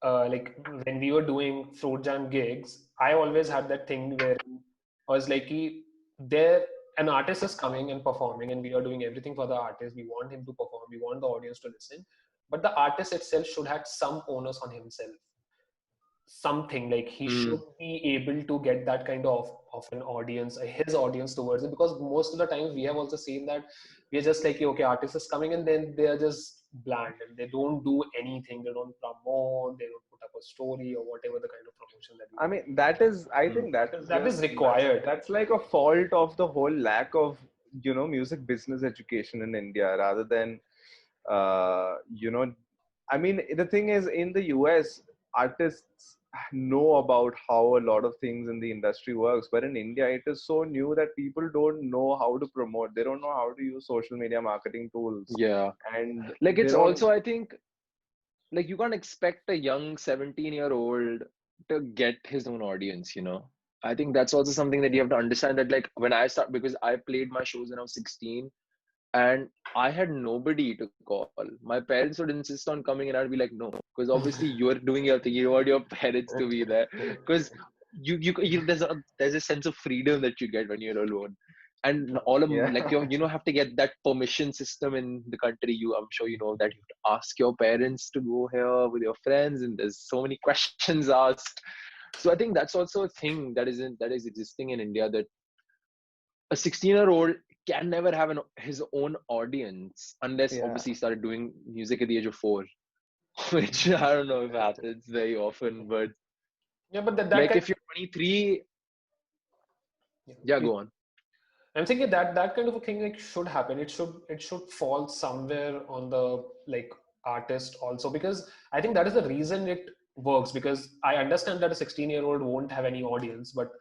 like when we were doing Fruit Jam gigs, I always had that thing where I was like, there an artist is coming and performing, and we are doing everything for the artist. We want him to perform. We want the audience to listen, but the artist itself should have some onus on himself, something like he should Mm, be able to get that kind of an audience, his audience towards it, because most of the times we have also seen that we are just like, okay, artist is coming and then they are just bland and they don't do anything, they don't promote, they don't put up a story or whatever the kind of promotion that we I want. mean, I mm, think that is That is just required. that's like a fault of the whole lack of, music business education in India rather than, uh, you know, I mean, the thing is, in the US, artists know about how a lot of things in the industry works, but in India, it is so new that people don't know how to promote. They don't know how to use social media marketing tools, yeah, and like they it's don't. also I think like you can't expect a young 17-year-old to get his own audience. I think that's also something that you have to understand, that like when I start, because I played my shows when I was 16 and I had nobody to call. My parents would insist on coming and I'd be like, no, because obviously you're doing your thing. You want your parents to be there because there's a sense of freedom that you get when you're alone. And all of Yeah. like have to get that permission system in the country. I'm sure you know that you have to ask your parents to go here with your friends, and there's so many questions asked. So I think that's also a thing that is existing in India, that a 16-year-old can never have his own audience unless Yeah. obviously he started doing music at the age of 4, which I don't know if happens very often. But Yeah, but that like kind if you're 23, of, yeah, yeah. go on. I'm thinking that kind of a thing like should happen. It should fall somewhere on the like artist also, because I think that is the reason it works. Because I understand that a 16-year-old won't have any audience, but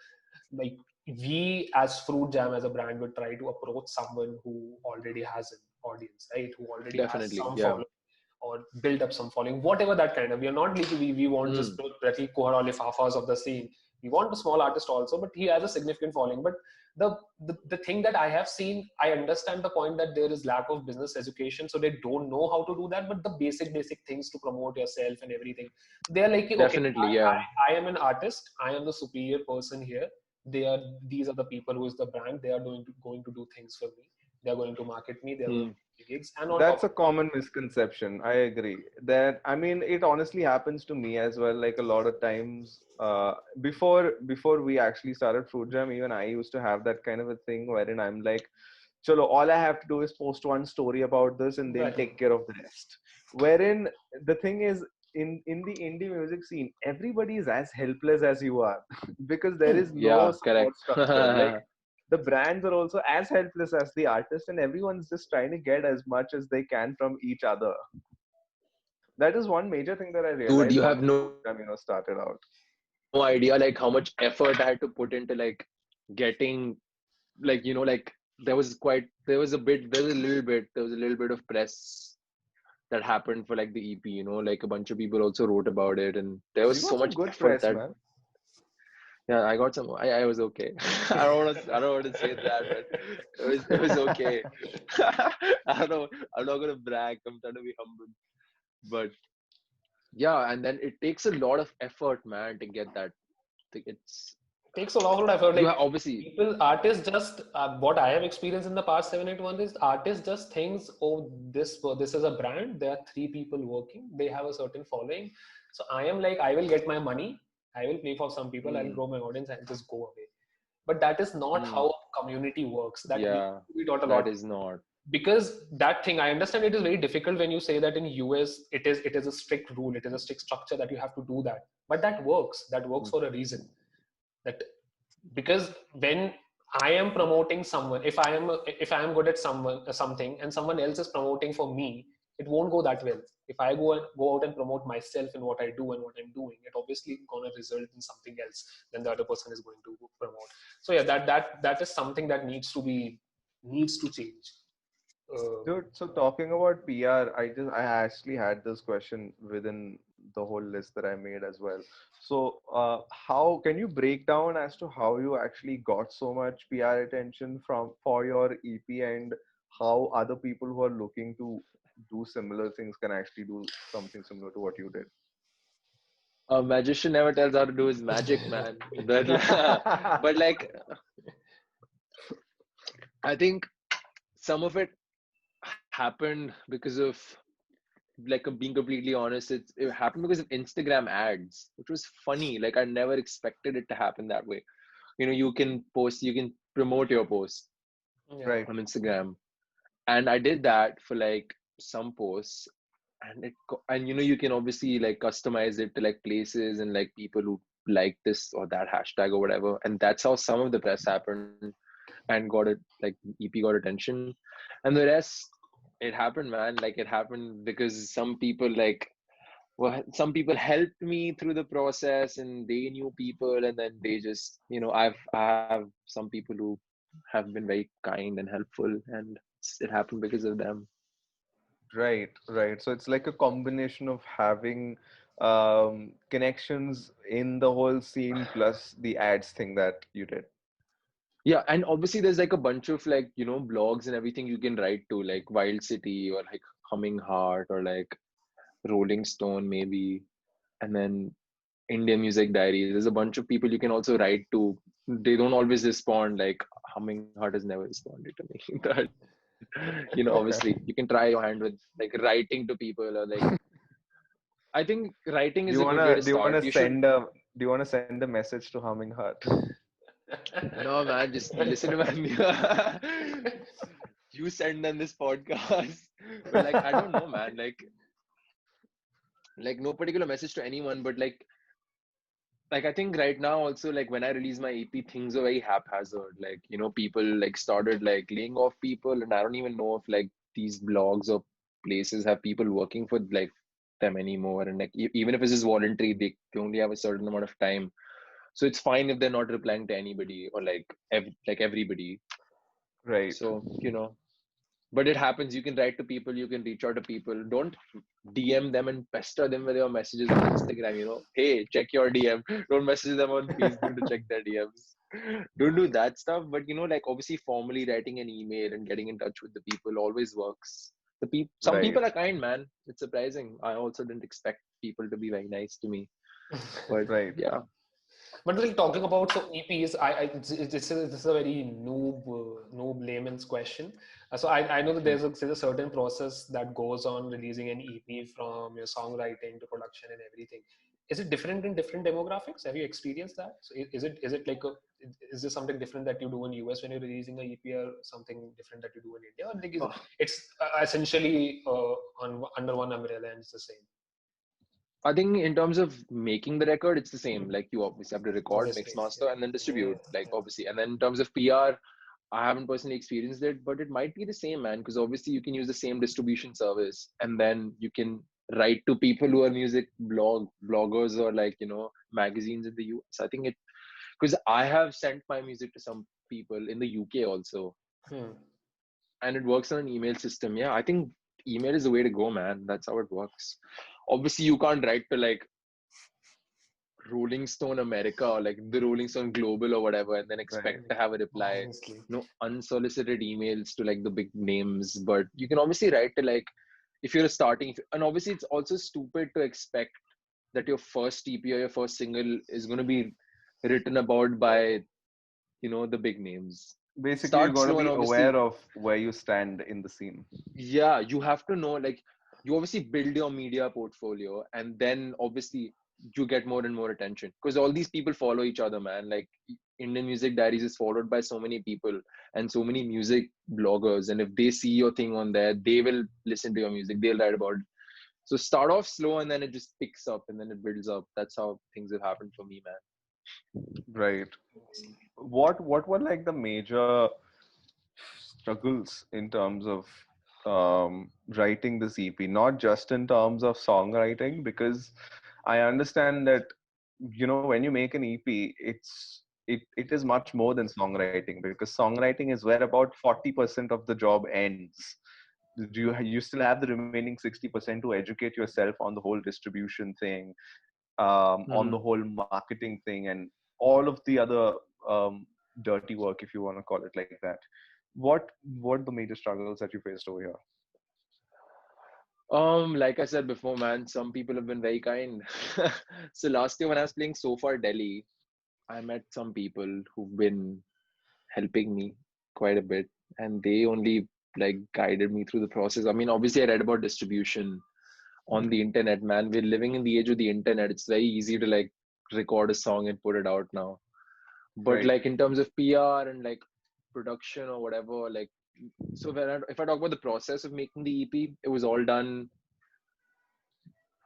like we as Fruit Jam as a brand would try to approach someone who already has an audience, right? Who already has Definitely, some yeah. following or build up some following, whatever that kind of. We are not like we want just Mm, Pratik Kohar or Lifafas of the scene. We want a small artist also, but he has a significant following. But the thing that I have seen, I understand the point that there is lack of business education, so they don't know how to do that. But the basic things to promote yourself and everything, they're like, okay, definitely, yeah. I am an artist, I am the superior person here. these are the people who is the brand. They are going to do things for me. They are going to market me. They are going Hmm. to give me gigs. And on top That's a of that, common misconception. I agree. That I mean, it honestly happens to me as well. Like a lot of times, before we actually started Fruit Jam, even I used to have that kind of a thing wherein I'm like, "Chalo, all I have to do is post one story about this, and they'll exactly. take care of the rest." Wherein the thing is, in the indie music scene, everybody is as helpless as you are because there is no Yeah, support correct. structure. Like the brands are also as helpless as the artist, and everyone's just trying to get as much as they can from each other. That is one major thing that I Dude, realized you once have no Fruit Jam, started out. idea like how much effort I had to put into like getting like like there was a little bit of press that happened for like the EP, like a bunch of people also wrote about it, and there was You so got some much good effort press, that man. yeah, I got some. I was okay. I don't want to say that, but it was okay. I don't know. I'm not gonna brag. I'm trying to be humble, but yeah, and then it takes a lot of effort, man, to get that. It's Takes a lot of effort. you Like have obviously. people, artists just what I have experienced in the past 7 8 months is artists just thinks, oh, this is a brand. There are three people working. They have a certain following. So I am like, I will get my money. I will play for some people. I'll Hmm, grow my audience and just go away. But that is not hmm, how community works. That needs yeah, to be taught a that lot, is not. because that thing, I understand it is very difficult when you say that in US it is a strict rule, it is a strict structure that you have to do that. But that works Hmm, for a reason. That because when I am promoting someone, if I am good at something and someone else is promoting for me, it won't go that well. If I go out and promote myself in what I do and what I'm doing, it obviously gonna result in something else than the other person is going to promote. So yeah, that is something that needs to change. Dude, so talking about PR, I actually had this question within the whole list that I made as well. So, how can you break down as to how you actually got so much PR attention for your EP, and how other people who are looking to do similar things can actually do something similar to what you did? a magician never tells how to do his magic, man. But but like I think some of it happened because of being completely honest, it happened because of Instagram ads, which was funny. Like I never expected it to happen that way. You can promote your post Yeah. Right. on Instagram, and I did that for like some posts, and you can obviously like customize it to like places and like people who like this or that hashtag or whatever, and that's how some of the press happened and got it like EP got attention, and the rest it happened, man. Like it happened because some people helped me through the process and they knew people, and then they just I have some people who have been very kind and helpful, and it happened because of them. Right, right. So it's like a combination of having connections in the whole scene plus the ads thing that you did. Yeah, and obviously there's like a bunch of like blogs and everything you can write to, like Wild City or like Humming Heart or like Rolling Stone maybe, and then Indian Music Diaries. There's a bunch of people you can also write to. They don't always respond. Like Humming Heart has never responded to me. But obviously you can try your hand with like writing to people, or like I think writing is a good way to start. You should. Do you wanna send a message to Humming Heart? No, man, just listen to my you send them this podcast. But like I don't know, man. Like no particular message to anyone, but like I think right now also, like when I release my EP, things are very haphazard. Like people like started like laying off people, and I don't even know if like these blogs or places have people working for like them anymore. And like even if it's just voluntary, they only have a certain amount of time, so it's fine if they're not replying to anybody or like everybody. Right. So but it happens. You can write to people, you can reach out to people. Don't DM them and pester them with your messages on Instagram. Hey, check your DM. Don't message them on Facebook to check their DMs. Don't do that stuff. But like obviously formally writing an email and getting in touch with the people always works. Some Right. people are kind, man. It's surprising. I also didn't expect people to be very nice to me. But Right. yeah. But we're talking about so EPs. This is a very noob layman's question. So I know that there's a certain process that goes on releasing an EP from your songwriting to production and everything. Is it different in different demographics? Have you experienced that? So is it like is there something different that you do in US when you're releasing a EP, or something different that you do in India? Or like Oh, it's essentially under one umbrella and it's the same. I think in terms of making the record, it's the same. Like you obviously have to record, mix, Obviously, master, yeah, and then yeah, distribute. Like yeah. obviously, and then in terms of PR, I haven't personally experienced it, but it might be the same, man. Because obviously you can use the same distribution service, and then you can write to people who are music bloggers or like magazines in the US. I think it because I have sent my music to some people in the UK also, Hmm. and it works on an email system. Yeah, I think email is the way to go, man. That's how it works. Obviously, you can't write to like Rolling Stone America or like the Rolling Stone Global or whatever, and then Right. expect to have a reply. Obviously. No unsolicited emails to like the big names, but you can obviously write to like if you're starting, and obviously it's also stupid to expect that your first EP or your first single is going to be written about by the big names. Basically, you Start got to slow, and be aware obviously, of where you stand in the scene. yeah, you have to know like you obviously build your media portfolio, and then obviously you get more and more attention because all these people follow each other, man. Like Indian Music Diaries is followed by so many people and so many music bloggers, and if they see your thing on there, they will listen to your music, they'll write about it. So start off slow and then it just picks up and then it builds up. That's how things have happened for me, man. Right. What were like the major struggles in terms of writing this EP? Not just in terms of songwriting, because I understand that when you make an EP, it is much more than songwriting, because songwriting is where about 40% of the job ends. You still have the remaining 60% to educate yourself on the whole distribution thing, on the Hmm. whole marketing thing, and all of the other dirty work, if you want to call it like that. What the major struggles that you faced over here? Like I said before, man, some people have been very kind. So last year when I was playing So Far Delhi, I met some people who've been helping me quite a bit, and they only like guided me through the process. I mean, obviously I read about distribution on the internet, man. We're living in the age of the internet. It's very easy to like record a song and put it out now. But Right. like in terms of PR and like production or whatever, like so if I talk about the process of making the EP, it was all done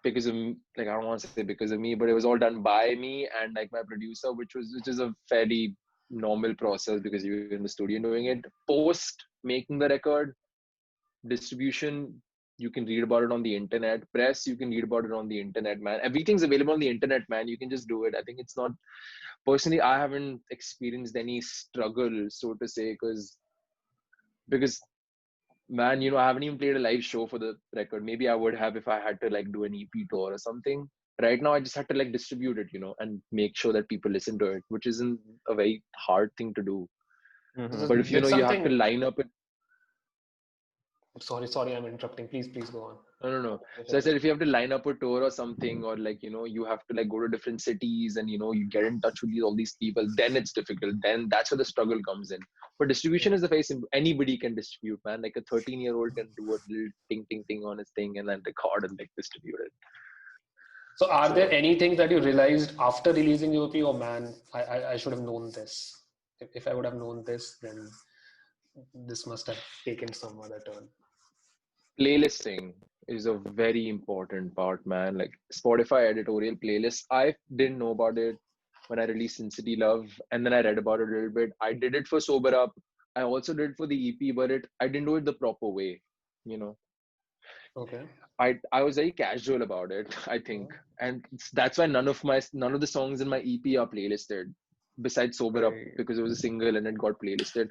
because of like I don't want to say because of me, but it was all done by me and like my producer, which is a fairly normal process because you're in the studio doing it. Post making the record, distribution, you can read about it on the internet. Press, you can read about it on the internet, man. Everything's available on the internet, man. You can just do it. I think it's not personally. I haven't experienced any struggle, so to say, because man, I haven't even played a live show for the record. Maybe I would have if I had to like do an EP tour or something. Right now, I just had to like distribute it, and make sure that people listen to it, which isn't a very hard thing to do. Hmm. But if Did you have to something. line up it. Sorry, I'm interrupting. Please go on. No, no, no. Finish So I said everything. if you have to line up a tour or something, or like you have to like go to different cities and you get in touch with all these people, then it's difficult. Then that's where the struggle comes in. But distribution is the face. Anybody can distribute, man. Like a 13-year-old can do a little ting ting ting on his thing and then record and like distribute it. So, are there So any things that you realized after releasing the OP? Oh man, I should have known this. If I would have known this, then this must have taken some other turn. playlisting is a very important part, man. Like Spotify editorial playlist. I didn't know about it when I released Sin City Love, and then I read about it a little bit. I did it for Sober Up. I also did it for the EP, but I didn't do it the proper way. You know, Okay. I was very casual about it, I think, and that's why none of the songs in my EP are playlisted. Besides Sober Up, Right. because it was a single and it got playlisted.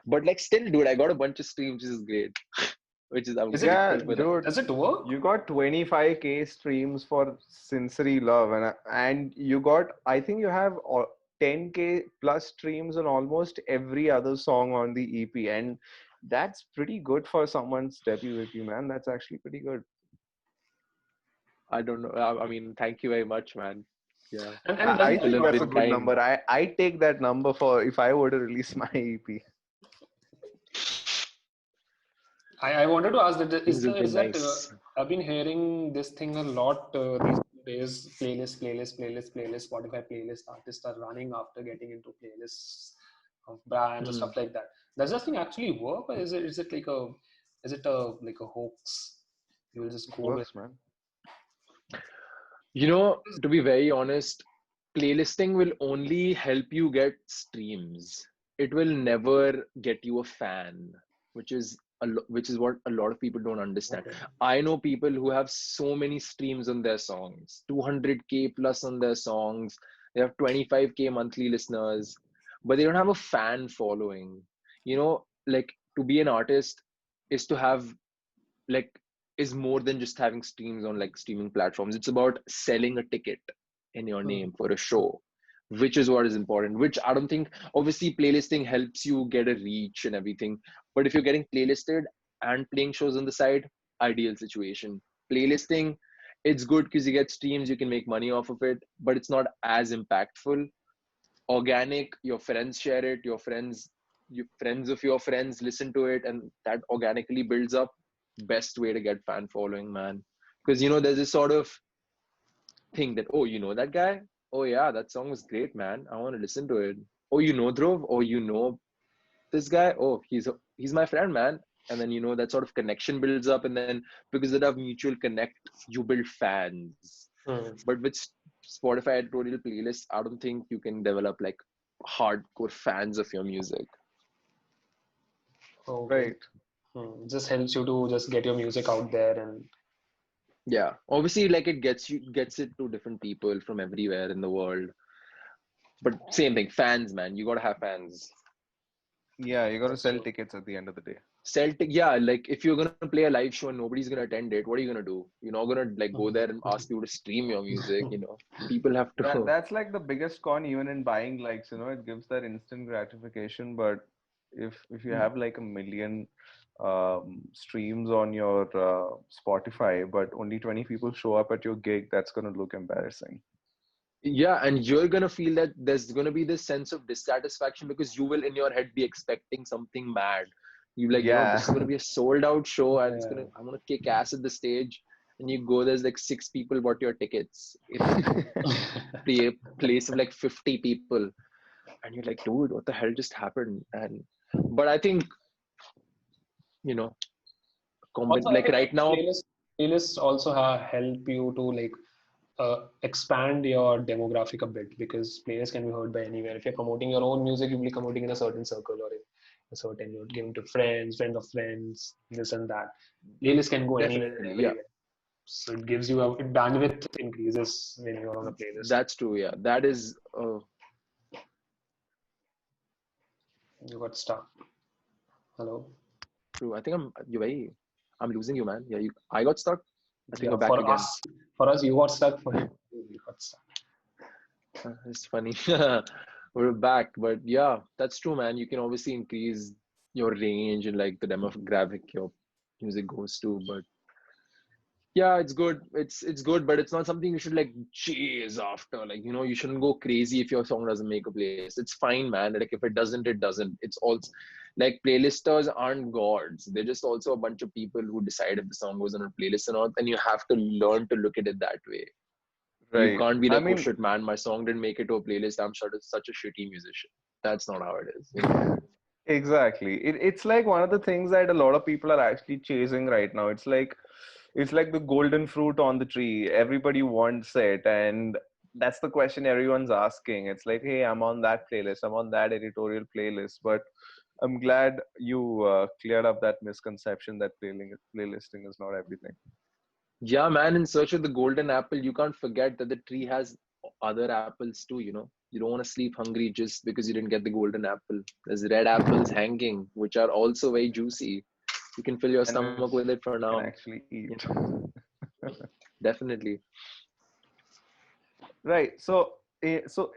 But like, still, dude, I got a bunch of streams, which is great. Which is I'm Is it? Yeah, grateful for that. dude, Does it work? you got 25K streams for Sincerely Love, and you got, I think you have 10K plus streams on almost every other song on the EP, and that's pretty good for someone's debut EP, man. That's actually pretty good. I don't know. I mean, thank you very much, man. Yeah, And does I that fill think up that's work? a with good time. number. I take that number for if I were to release my EP. I wanted to ask that Things have been is that nice. I've been hearing this thing a lot these days. Playlist. Spotify playlist. Artists are running after getting into playlists of brands or Hmm. stuff like that. Does that thing actually work, or is it like a like a hoax? You will just It go with. works, man. You know, to be very honest, playlisting will only help you get streams. It will never get you a fan, which is which is what a lot of people don't understand. Okay. I know people who have so many streams on their songs, 200K plus on their songs. They have 25K monthly listeners, but they don't have a fan following. You know, like to be an artist is to have like is more than just having streams on like streaming platforms. It's about selling a ticket in your Hmm. name for a show, which is what is important. Which I don't think obviously playlisting helps you get a reach and everything. But if you're getting playlisted and playing shows on the side, ideal situation. Playlisting, it's good because you get streams, you can make money off of it, but it's not as impactful. Organic, your friends share it, your friends of your friends listen to it, and that organically builds up. Best way to get fan following, man. Because there's this sort of thing that, oh, you know that guy, oh yeah, that song was great, man, I want to listen to it. Oh, you know Dhruv, oh, you know this guy, oh, he's my friend, man. And then that sort of connection builds up, and then because they have mutual connect, you build fans. Hmm. But with Spotify editorial playlists, I don't think you can develop like hardcore fans of your music. Okay. Right. Just helps you to just get your music out there and. Yeah, obviously, like it gets it to different people from everywhere in the world. But same thing, fans, man. You gotta have fans. Yeah, you got to That's sell true. tickets at the end of the day. Celtic, yeah, like if you're gonna play a live show and nobody's gonna attend it, what are you gonna do? You're not gonna like go there and ask people to stream your music. People have to. That's like the biggest con even in buying likes, it gives that instant gratification. But if you have like a million streams on your Spotify, but only 20 people show up at your gig, that's gonna look embarrassing. Yeah, and you're gonna feel that there's gonna be this sense of dissatisfaction because you will in your head be expecting something mad. You like, Yeah. this is gonna be a sold out show and Yeah. I'm gonna kick ass at the stage. And you go, there's like six people bought your tickets in a place of like 50 people. And you're like, dude, what the hell just happened? But I think, you know, Also, I like think right now, playlists also help you to like expand your demographic a bit because playlists can be heard by anywhere. If you're promoting your own music, you'll be promoting in a certain circle or in a certain you're giving to friends, friends of friends, this and that. Playlists can go anywhere and definitely, yeah, everywhere. So it gives you a bandwidth increases when you're on a playlist. that's true. Yeah, that is You got stuck. Hello. true. I think I'm losing you, man. Yeah, I got stuck. I think Yeah, you're back again. for us, you got stuck. For him, you got stuck. It's funny. We're back, but yeah, that's true, man. You can obviously increase your range and like the demographic your music goes to, but yeah, it's good. It's good, but it's not something you should like chase after. Like, you shouldn't go crazy if your song doesn't make a playlist. It's fine, man. Like if it doesn't, it doesn't. It's also like playlisters aren't gods. They're just also a bunch of people who decide if the song goes on a playlist or not. And you have to learn to look at it that way. You Right. can't be I like, oh mean, shit, man, my song didn't make it to a playlist. I'm such a shitty musician. That's not how it is. exactly. It's like one of the things that a lot of people are actually chasing right now. It's like the golden fruit on the tree. Everybody wants it, and that's the question everyone's asking. It's like, hey, I'm on that playlist. I'm on that editorial playlist. But I'm glad you cleared up that misconception that playlisting is not everything. Yeah, man, in search of the golden apple, you can't forget that the tree has other apples too. You don't want to sleep hungry just because you didn't get the golden apple. There's red apples hanging, which are also very juicy. You can fill your And stomach which with it for you can now. actually eat. Definitely. Right. So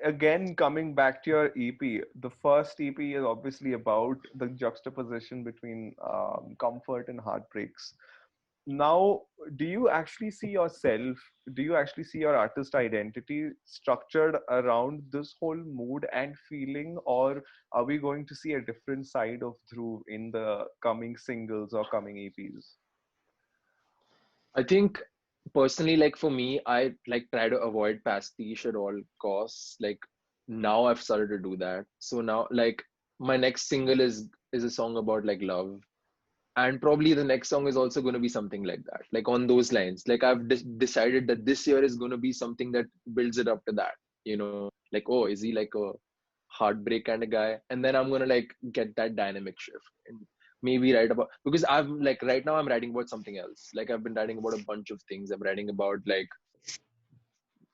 again, coming back to your EP, the first EP is obviously about the juxtaposition between comfort and heartbreaks. now, do you actually see yourself, do you actually see your artist identity structured around this whole mood and feeling, or are we going to see a different side of Dhruv in the coming singles or coming EPs? I think personally, like for me, I like try to avoid pastiche at all costs. Like now I've started to do that. So now like my next single is a song about like love. And probably the next song is also going to be something like that, like on those lines. Like I've decided that this year is going to be something that builds it up to that, like, oh, is he like a heartbreak kind of guy? And then I'm going to like get that dynamic shift and maybe write about, because I'm like right now I'm writing about something else. Like I've been writing about a bunch of things. I'm writing about like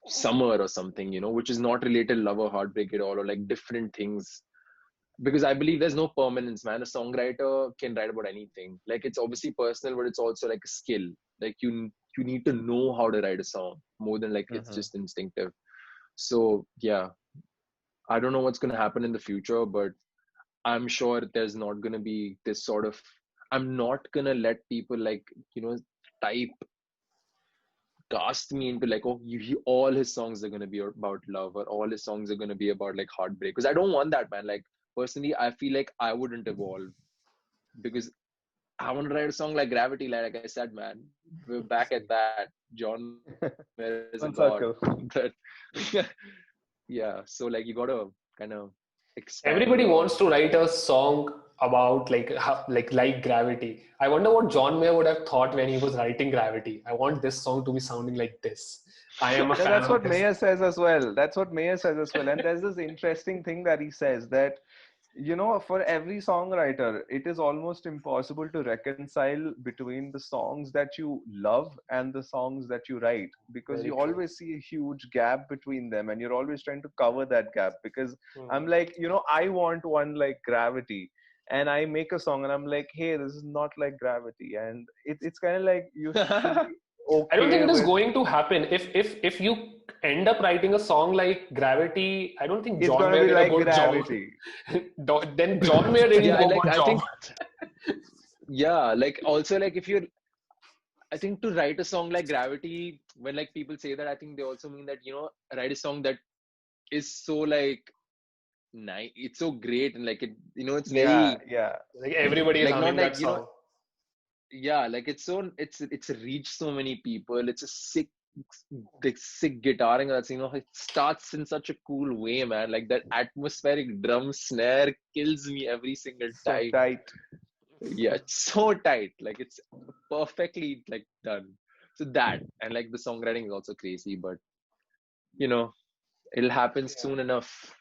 summer or something, which is not related to love or heartbreak at all, or like different things, because I believe there's no permanence, man. A songwriter can write about anything. Like it's obviously personal, but it's also like a skill. Like you need to know how to write a song more than like it's Mm-hmm. just instinctive. So yeah, I don't know what's gonna happen in the future, but I'm sure there's not gonna be this sort of. I'm not gonna let people like type cast me into like, oh, all his songs are going to be about love, or all his songs are going to be about like heartbreak, because I don't want that, man. Like personally I feel like I wouldn't evolve, because I want to write a song like Gravity, like I said, man. We're back at that. John Mayer is a god. Full But circle. yeah, so like you gotta kind of expand Everybody your wants to write a song about like Gravity. I wonder what John Mayer would have thought when he was writing Gravity. I want this song to be sounding like this. I am a Yeah, fan that's of what this. Mayer says as well. That's what Mayer says as well. And there's this interesting thing that he says that, for every songwriter, it is almost impossible to reconcile between the songs that you love and the songs that you write, because Very you true. always see a huge gap between them and you're always trying to cover that gap. Because I'm Hmm. like, I want one like Gravity. And I make a song and I'm like, hey, this is not like Gravity. And it's kind of like you should be I don't think okay it is with going to happen. If you end up writing a song like Gravity, I don't think it's John gonna Mayer be did a like good job. Gravity. Then John Mayer didn't yeah, do and a like good I job. think yeah, like also like if you're, I think to write a song like Gravity, when like people say that, I think they also mean that, write a song that is so like nice, it's so great, and like it, it's Yeah, very yeah. Like everybody is like not humming like, that song. yeah, like it's reached so many people. It's a sick, like sick guitaring that's, it starts in such a cool way, man. Like that atmospheric drum snare kills me every single So time. tight. Yeah, it's so tight. Like it's perfectly like done. So that, and like the songwriting is also crazy, but you know, it'll happen Yeah. soon enough.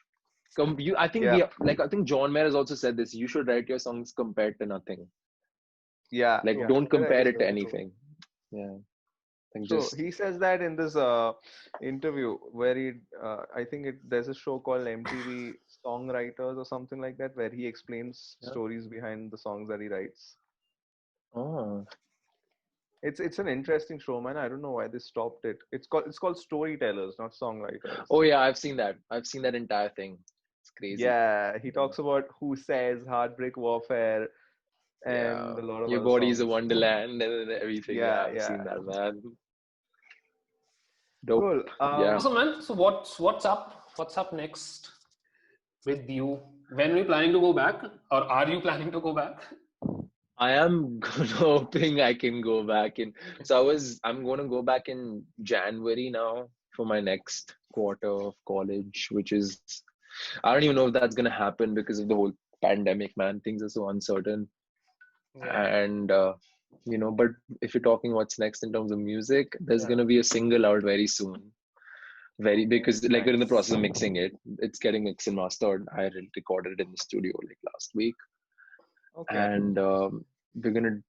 I think Yeah, I think John Mayer has also said this. You should write your songs compared to nothing. yeah, Like True. yeah. don't That compare is it to very true. anything. Yeah, like So just he says that in this interview where I think there's a show called MTV Songwriters or something like that, where he explains yeah. stories behind the songs that he writes. Oh, It's an interesting show, man. I don't know why they stopped it. It's called Storytellers, not Songwriters. oh yeah, I've seen that. I've seen that entire thing. It's crazy. Yeah, he Yeah. talks about Who Says, Heartbreak Warfare, Yeah. and a lot of Your other body is a songs. wonderland and everything. Yeah, Yeah, I've yeah. seen that, man. Dope. Cool. Yeah. So man, so what's up? What's up next with you? When are we planning to go back, or are you planning to go back? I am hoping I can go back in. So I'm going to go back in January now for my next quarter of college, which is, I don't even know if that's going to happen because of the whole pandemic, man. Things are so uncertain. Yeah. And, but if you're talking what's next in terms of music, there's Yeah. going to be a single out very soon. Because like we're in the Nice. process of mixing it. It's getting mixed and mastered. I recorded it in the studio like last week. Okay. And we're going to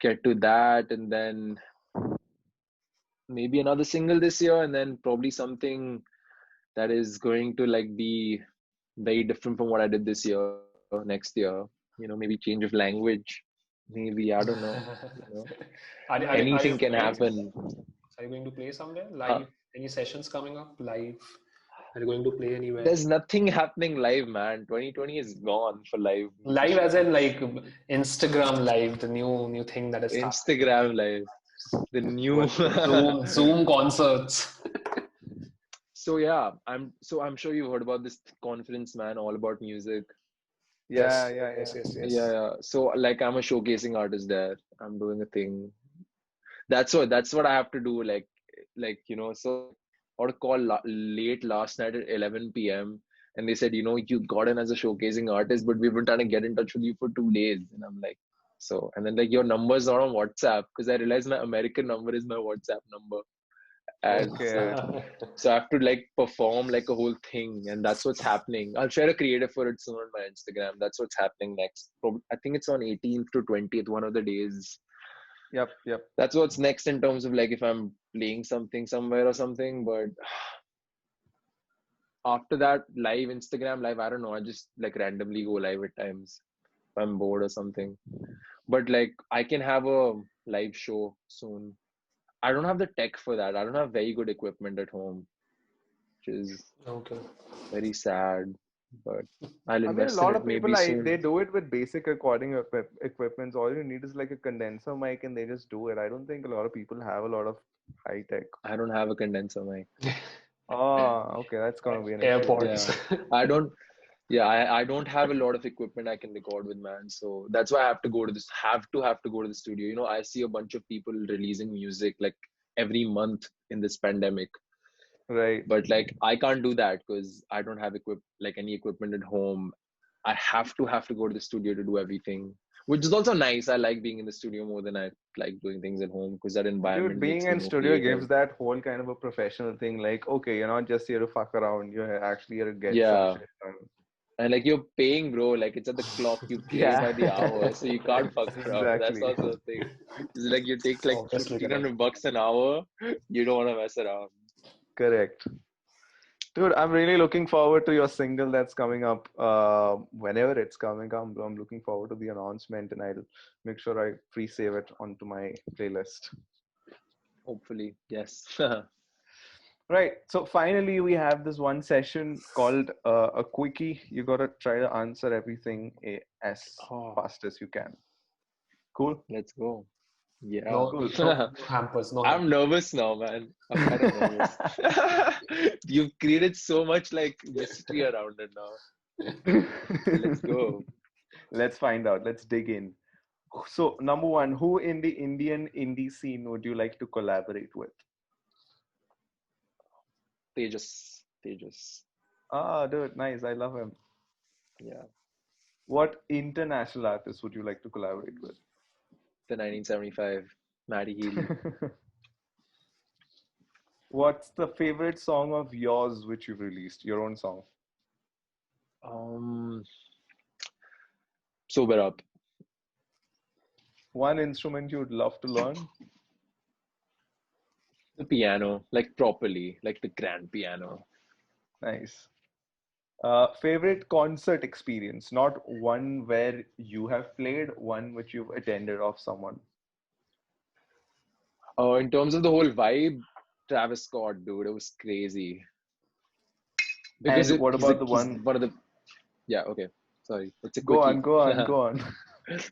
get to that, and then maybe another single this year, and then probably something that is going to like be very different from what I did this year, next year. Maybe change of language. Maybe, I don't know. Are you Anything can playing? happen. Are you going to play somewhere Huh? live? Any sessions coming up live Are you going to play anywhere? There's nothing happening live, man. 2020 is gone for live Live as musicians. in like Instagram live, the new thing that is starting. Instagram live, the new. Zoom concerts. So yeah, I'm sure you've heard about this conference, man, all about music. Yeah, Yes, yeah, yes, yeah. yes, Yeah, yes. yeah. So like I'm a showcasing artist there. I'm doing a thing. That's what I have to do. Like so I got a call late last night at 11 p.m. and they said, you got in as a showcasing artist, but we've been trying to get in touch with you for 2 days. And I'm like, so, and then like your number's not on WhatsApp because I realized my American number is my WhatsApp number. And Okay. so I have to like perform like a whole thing, and that's what's happening. I'll share a creative for it soon on my Instagram. That's what's happening next. I think it's on 18th to 20th, one of the days. Yep, yep. That's what's next in terms of like if I'm playing something somewhere or something. But after that, live Instagram live, I don't know. I just like randomly go live at times if I'm bored or something. But like I can have a live show soon. I don't have the tech for that. I don't have very good equipment at home, which is Okay. very sad. But I'll I mean, a invest in lot it of people, maybe soon. they do it with basic recording equipments. All you need is like a condenser mic, and they just do it. I don't think a lot of people have a lot of high tech. I don't have a condenser mic. Oh, okay, that's gonna be an issue. AirPods. Yeah. I don't Yeah, I don't have a lot of equipment I can record with, man. So that's why I have to go to this, have to go to the studio. I see a bunch of people releasing music like every month in this pandemic. Right. But like I can't do that because I don't have any equipment at home. I have to go to the studio to do everything. Which is also nice. I like being in the studio more than I like doing things at home because that Dude, environment being makes me in more studio creative. gives that whole kind of a professional thing. Like, okay, you're not just here to fuck around. You're actually here to get some Yeah. shit done. And like you're paying, bro, like it's at the clock, you pay Yeah. by the hour, so you can't fuck around. That's Exactly. also a thing. It's like you take like Obviously, correct. $1,500 an hour, you don't want to mess around. Correct. Dude, I'm really looking forward to your single that's coming up. Whenever it's coming up, I'm looking forward to the announcement, and I'll make sure I pre-save it onto my playlist. Hopefully, yes. Right. So finally, we have this one session called a quickie. You gotta try to answer everything as Oh, fast as you can. Cool. let's go. Yeah. No, Cool. no, So no hampers, no I'm hampers. nervous now, man. I'm kind of nervous. You've created so much like mystery around it now. Let's go. let's find out. Let's dig in. So number one, who in the Indian indie scene would you like to collaborate with? Tejas. Tejas. Ah, dude, nice. I love him. Yeah. What international artist would you like to collaborate with? The 1975. Maddie Healy. What's the favorite song of yours which you've released? Your own song. Um, Sober Up. One instrument you'd love to learn? The piano, like properly, like the grand piano. Nice. Favorite concert experience, not one where you have played, one which you've attended of someone. In terms of the whole vibe, Travis Scott, dude, it was crazy because And what about the he's one? one of the yeah. Okay, sorry, it's a Go quickie. on, go on, go on.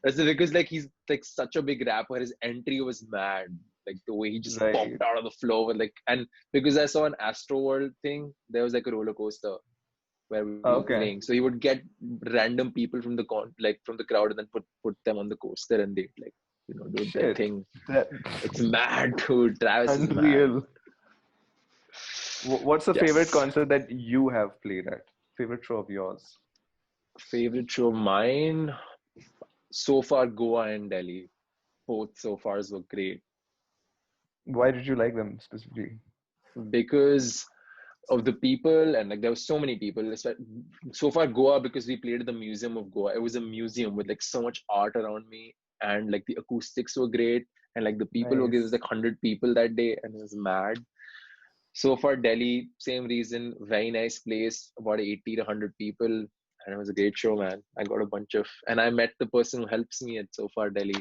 That's because like he's like such a big rapper. His entry was mad. Like the way he just Right. popped out of the floor with like, and because I saw an Astro World thing, there was like a roller coaster where we were Okay. playing. So he would get random people from the from the crowd and then put them on the coaster and they'd like do their Shit. thing. That It's mad, dude. Travis is mad. unreal. What's the favorite Yes. concert that you have played at? Favorite show of yours? Favorite show of mine so far, Goa and Delhi. Both so far were great Why did you like them specifically? because of the people and like there were so many people. So far, Goa because we played at the Museum of Goa. It was a museum with like so much art around me and like the acoustics were great and like the people were there was Nice. like 100 people that day and it was mad. So far, Delhi, same reason, very nice place, about 80 to 100 people. And it was a great show, man. I got a bunch of, and I met the person who helps me at So Far Delhi.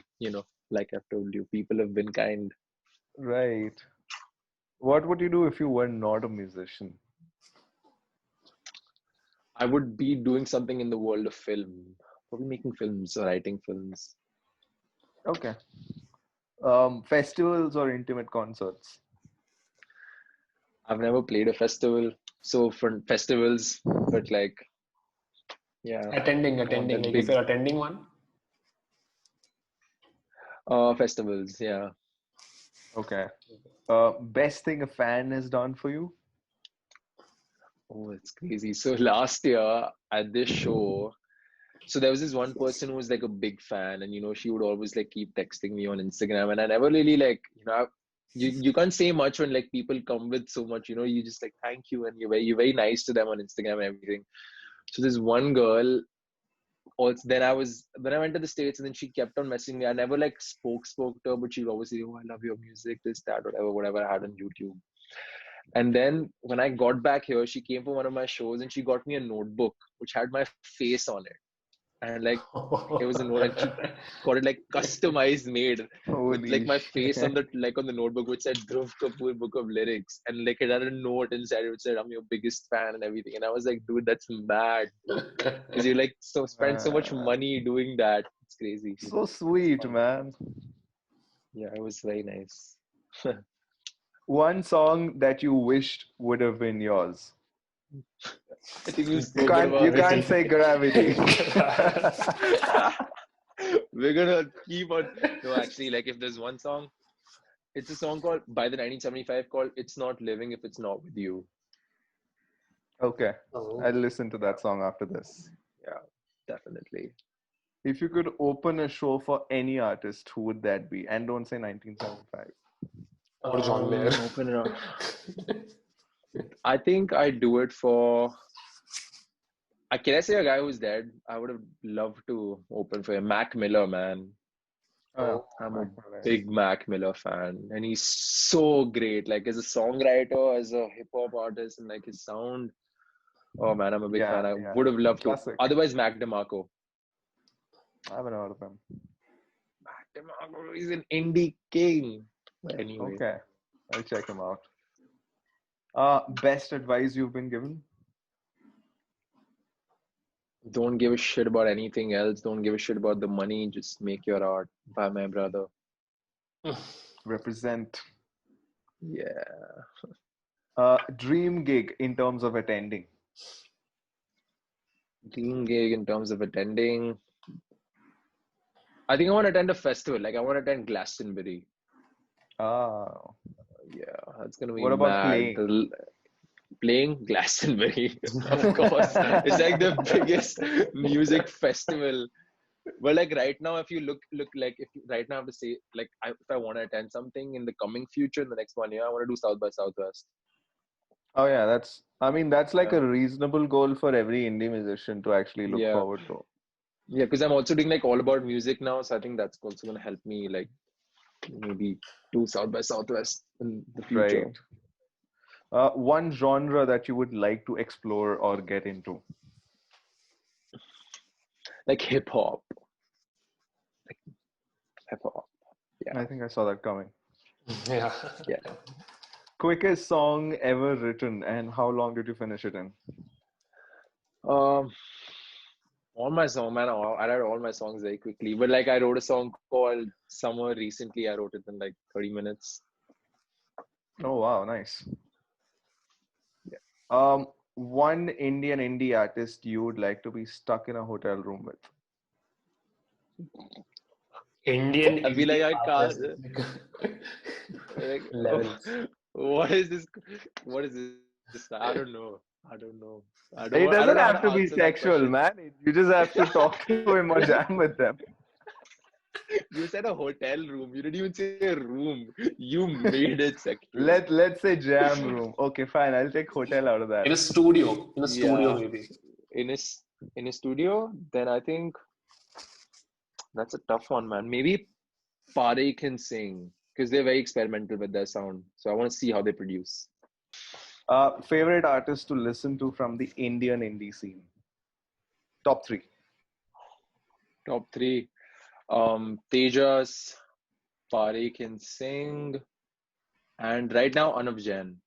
Like I've told you, people have been kind. Right. What would you do if you were not a musician? I would be doing something in the world of film. Probably making films or writing films. Okay. Festivals or intimate concerts? I've never played a festival, so for festivals, but like, yeah, Attending, I want that like if big you're attending one. festivals. Yeah. Okay. Best thing a fan has done for you? Oh, it's crazy. So last year at this show, so there was this one person who was like a big fan, and she would always like keep texting me on Instagram, and I never really like, you can't say much when like people come with so much, you just like thank you, and you're very nice to them on Instagram and everything. So this one girl, also then I went to the States, and then she kept on messaging me. I never like spoke to her, but she'd always say, oh, I love your music, this, that, whatever I had on YouTube. And then when I got back here, she came for one of my shows and she got me a notebook which had my face on it. And like it was a note, and she got it like customized made with like Holy my face shit. on the notebook, which said Dhruv Kapoor Book of Lyrics, and like it had a note inside it which said I'm your biggest fan and everything. And I was like, dude, that's mad, because you like spend so much Uh, money doing that. It's crazy. so It's sweet, fun. man. Yeah, it was very nice. One song that you wished would have been yours. I think we've You spoken can't about you this. can't say Gravity. We're gonna keep on. No, actually, like if there's one song, it's a song called by the 1975 called "It's Not Living If It's Not With You." Okay. Oh. I'll listen to Yeah, that song after this. yeah, definitely. If you could open a show for any artist, who would that be? And don't say 1975. Or John Mayer. Open it up. I think I'd do it for. Can I say a guy who's dead? I would have loved to open for him. Mac Miller, man. Oh, I'm a Mac Miller. big Mac Miller fan, and he's so great. Like as a songwriter, as a hip hop artist, and like his sound. Oh man, I'm a big Yeah, fan. I yeah. would have loved to. Classic. Otherwise, Mac DeMarco. I haven't heard of him. Mac DeMarco is an indie king. Anyway, Okay. I'll check him out. Best advice you've been given? don't give a shit about anything else. Don't give a shit about the money. Just make your art. By my brother. Represent. Yeah. Dream gig in terms of attending. Dream gig in terms of attending. I think I want to attend a festival. Like I want to attend Glastonbury. Ah. Yeah, that's gonna be What about mad. playing? Playing Glastonbury, of course. It's like the biggest music festival. But like right now, if you look like if right now I have to say like if I want to attend something in the coming future in the next 1 year, I want to do South by Southwest. Oh yeah, that's like Yeah, a reasonable goal for every indie musician to actually look yeah, forward to. yeah. Because I'm also doing like all about music now, so I think that's also gonna help me like maybe do South by Southwest in the future. Right. One genre that you would like to explore or get into. Like hip hop, like hip hop. Yeah, I think I saw that coming. Yeah. yeah. Quickest song ever written, and how long did you finish it in? Um, all my song, man. I write all my songs very quickly. But like, I wrote a song called "Summer" recently. I wrote it in like 30 minutes. Oh wow, nice. Yeah. One Indian indie artist you would like to be stuck in a hotel room with. Indian I feel like indie I artist. can't. Like, Levels. what is this? What is this? I don't know. I don't know. It I don't doesn't know how have to to be answer that sexual, question. man. You just have to talk to him or jam with them. You said a hotel room. You didn't even say a room. You made it sexual. Let's say jam room. Okay, fine. I'll take hotel out of that. In a studio. In a studio, Yeah. maybe. In a in a studio, then I think that's a tough one, man. Maybe Pare can sing because they're very experimental with their sound. So I want to see how they produce. Favorite artist to listen to from the Indian indie scene. Top three. Top three. Tejas, Pare can sing, and right now Anav Jain.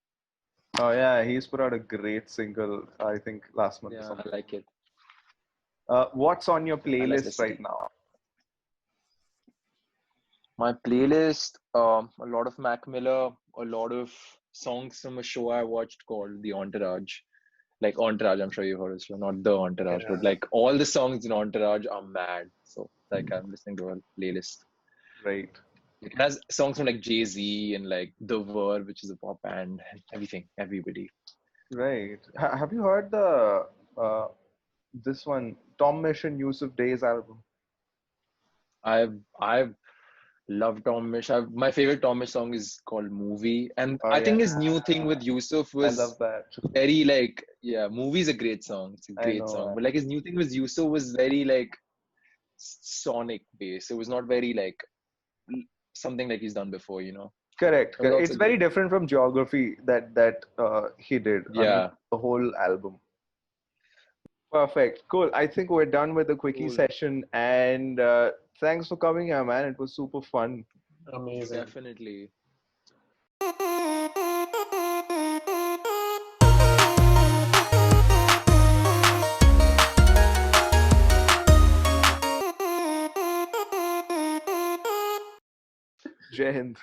Oh yeah, he's put out a great single, I think last month or Yeah, I something. like it. What's on your I like playlist right listening. now? My playlist, a lot of Mac Miller, a lot of songs from a show I watched called The Entourage. Like Entourage, I'm sure you've heard of the show, not The Entourage, but Yeah. like all the songs in Entourage are mad. So like I'm listening to a playlist. Right, It has songs from like Jay-Z and like The Verb, which is a pop band, and everything, everybody. right. Have you heard the this one Tom Misch and Yusuf Day's album? I've loved Tom Misch. My favorite Tom Misch song is called Movie, and Oh I think yeah, his new thing with Yusuf I was love that. very like, yeah, Movie is a great song. It's a I great know, song, but man. like his new thing with Yusuf was very like sonic based. It was not very like something like he's done before, you know. Correct, It was correct. also It's very good. different from Geography that he did. I mean, Yeah, the whole album. Perfect. Cool. I think we're done with the quickie cool. session, and thanks for coming here, man. It was super fun. Amazing. Definitely. Jai Hind.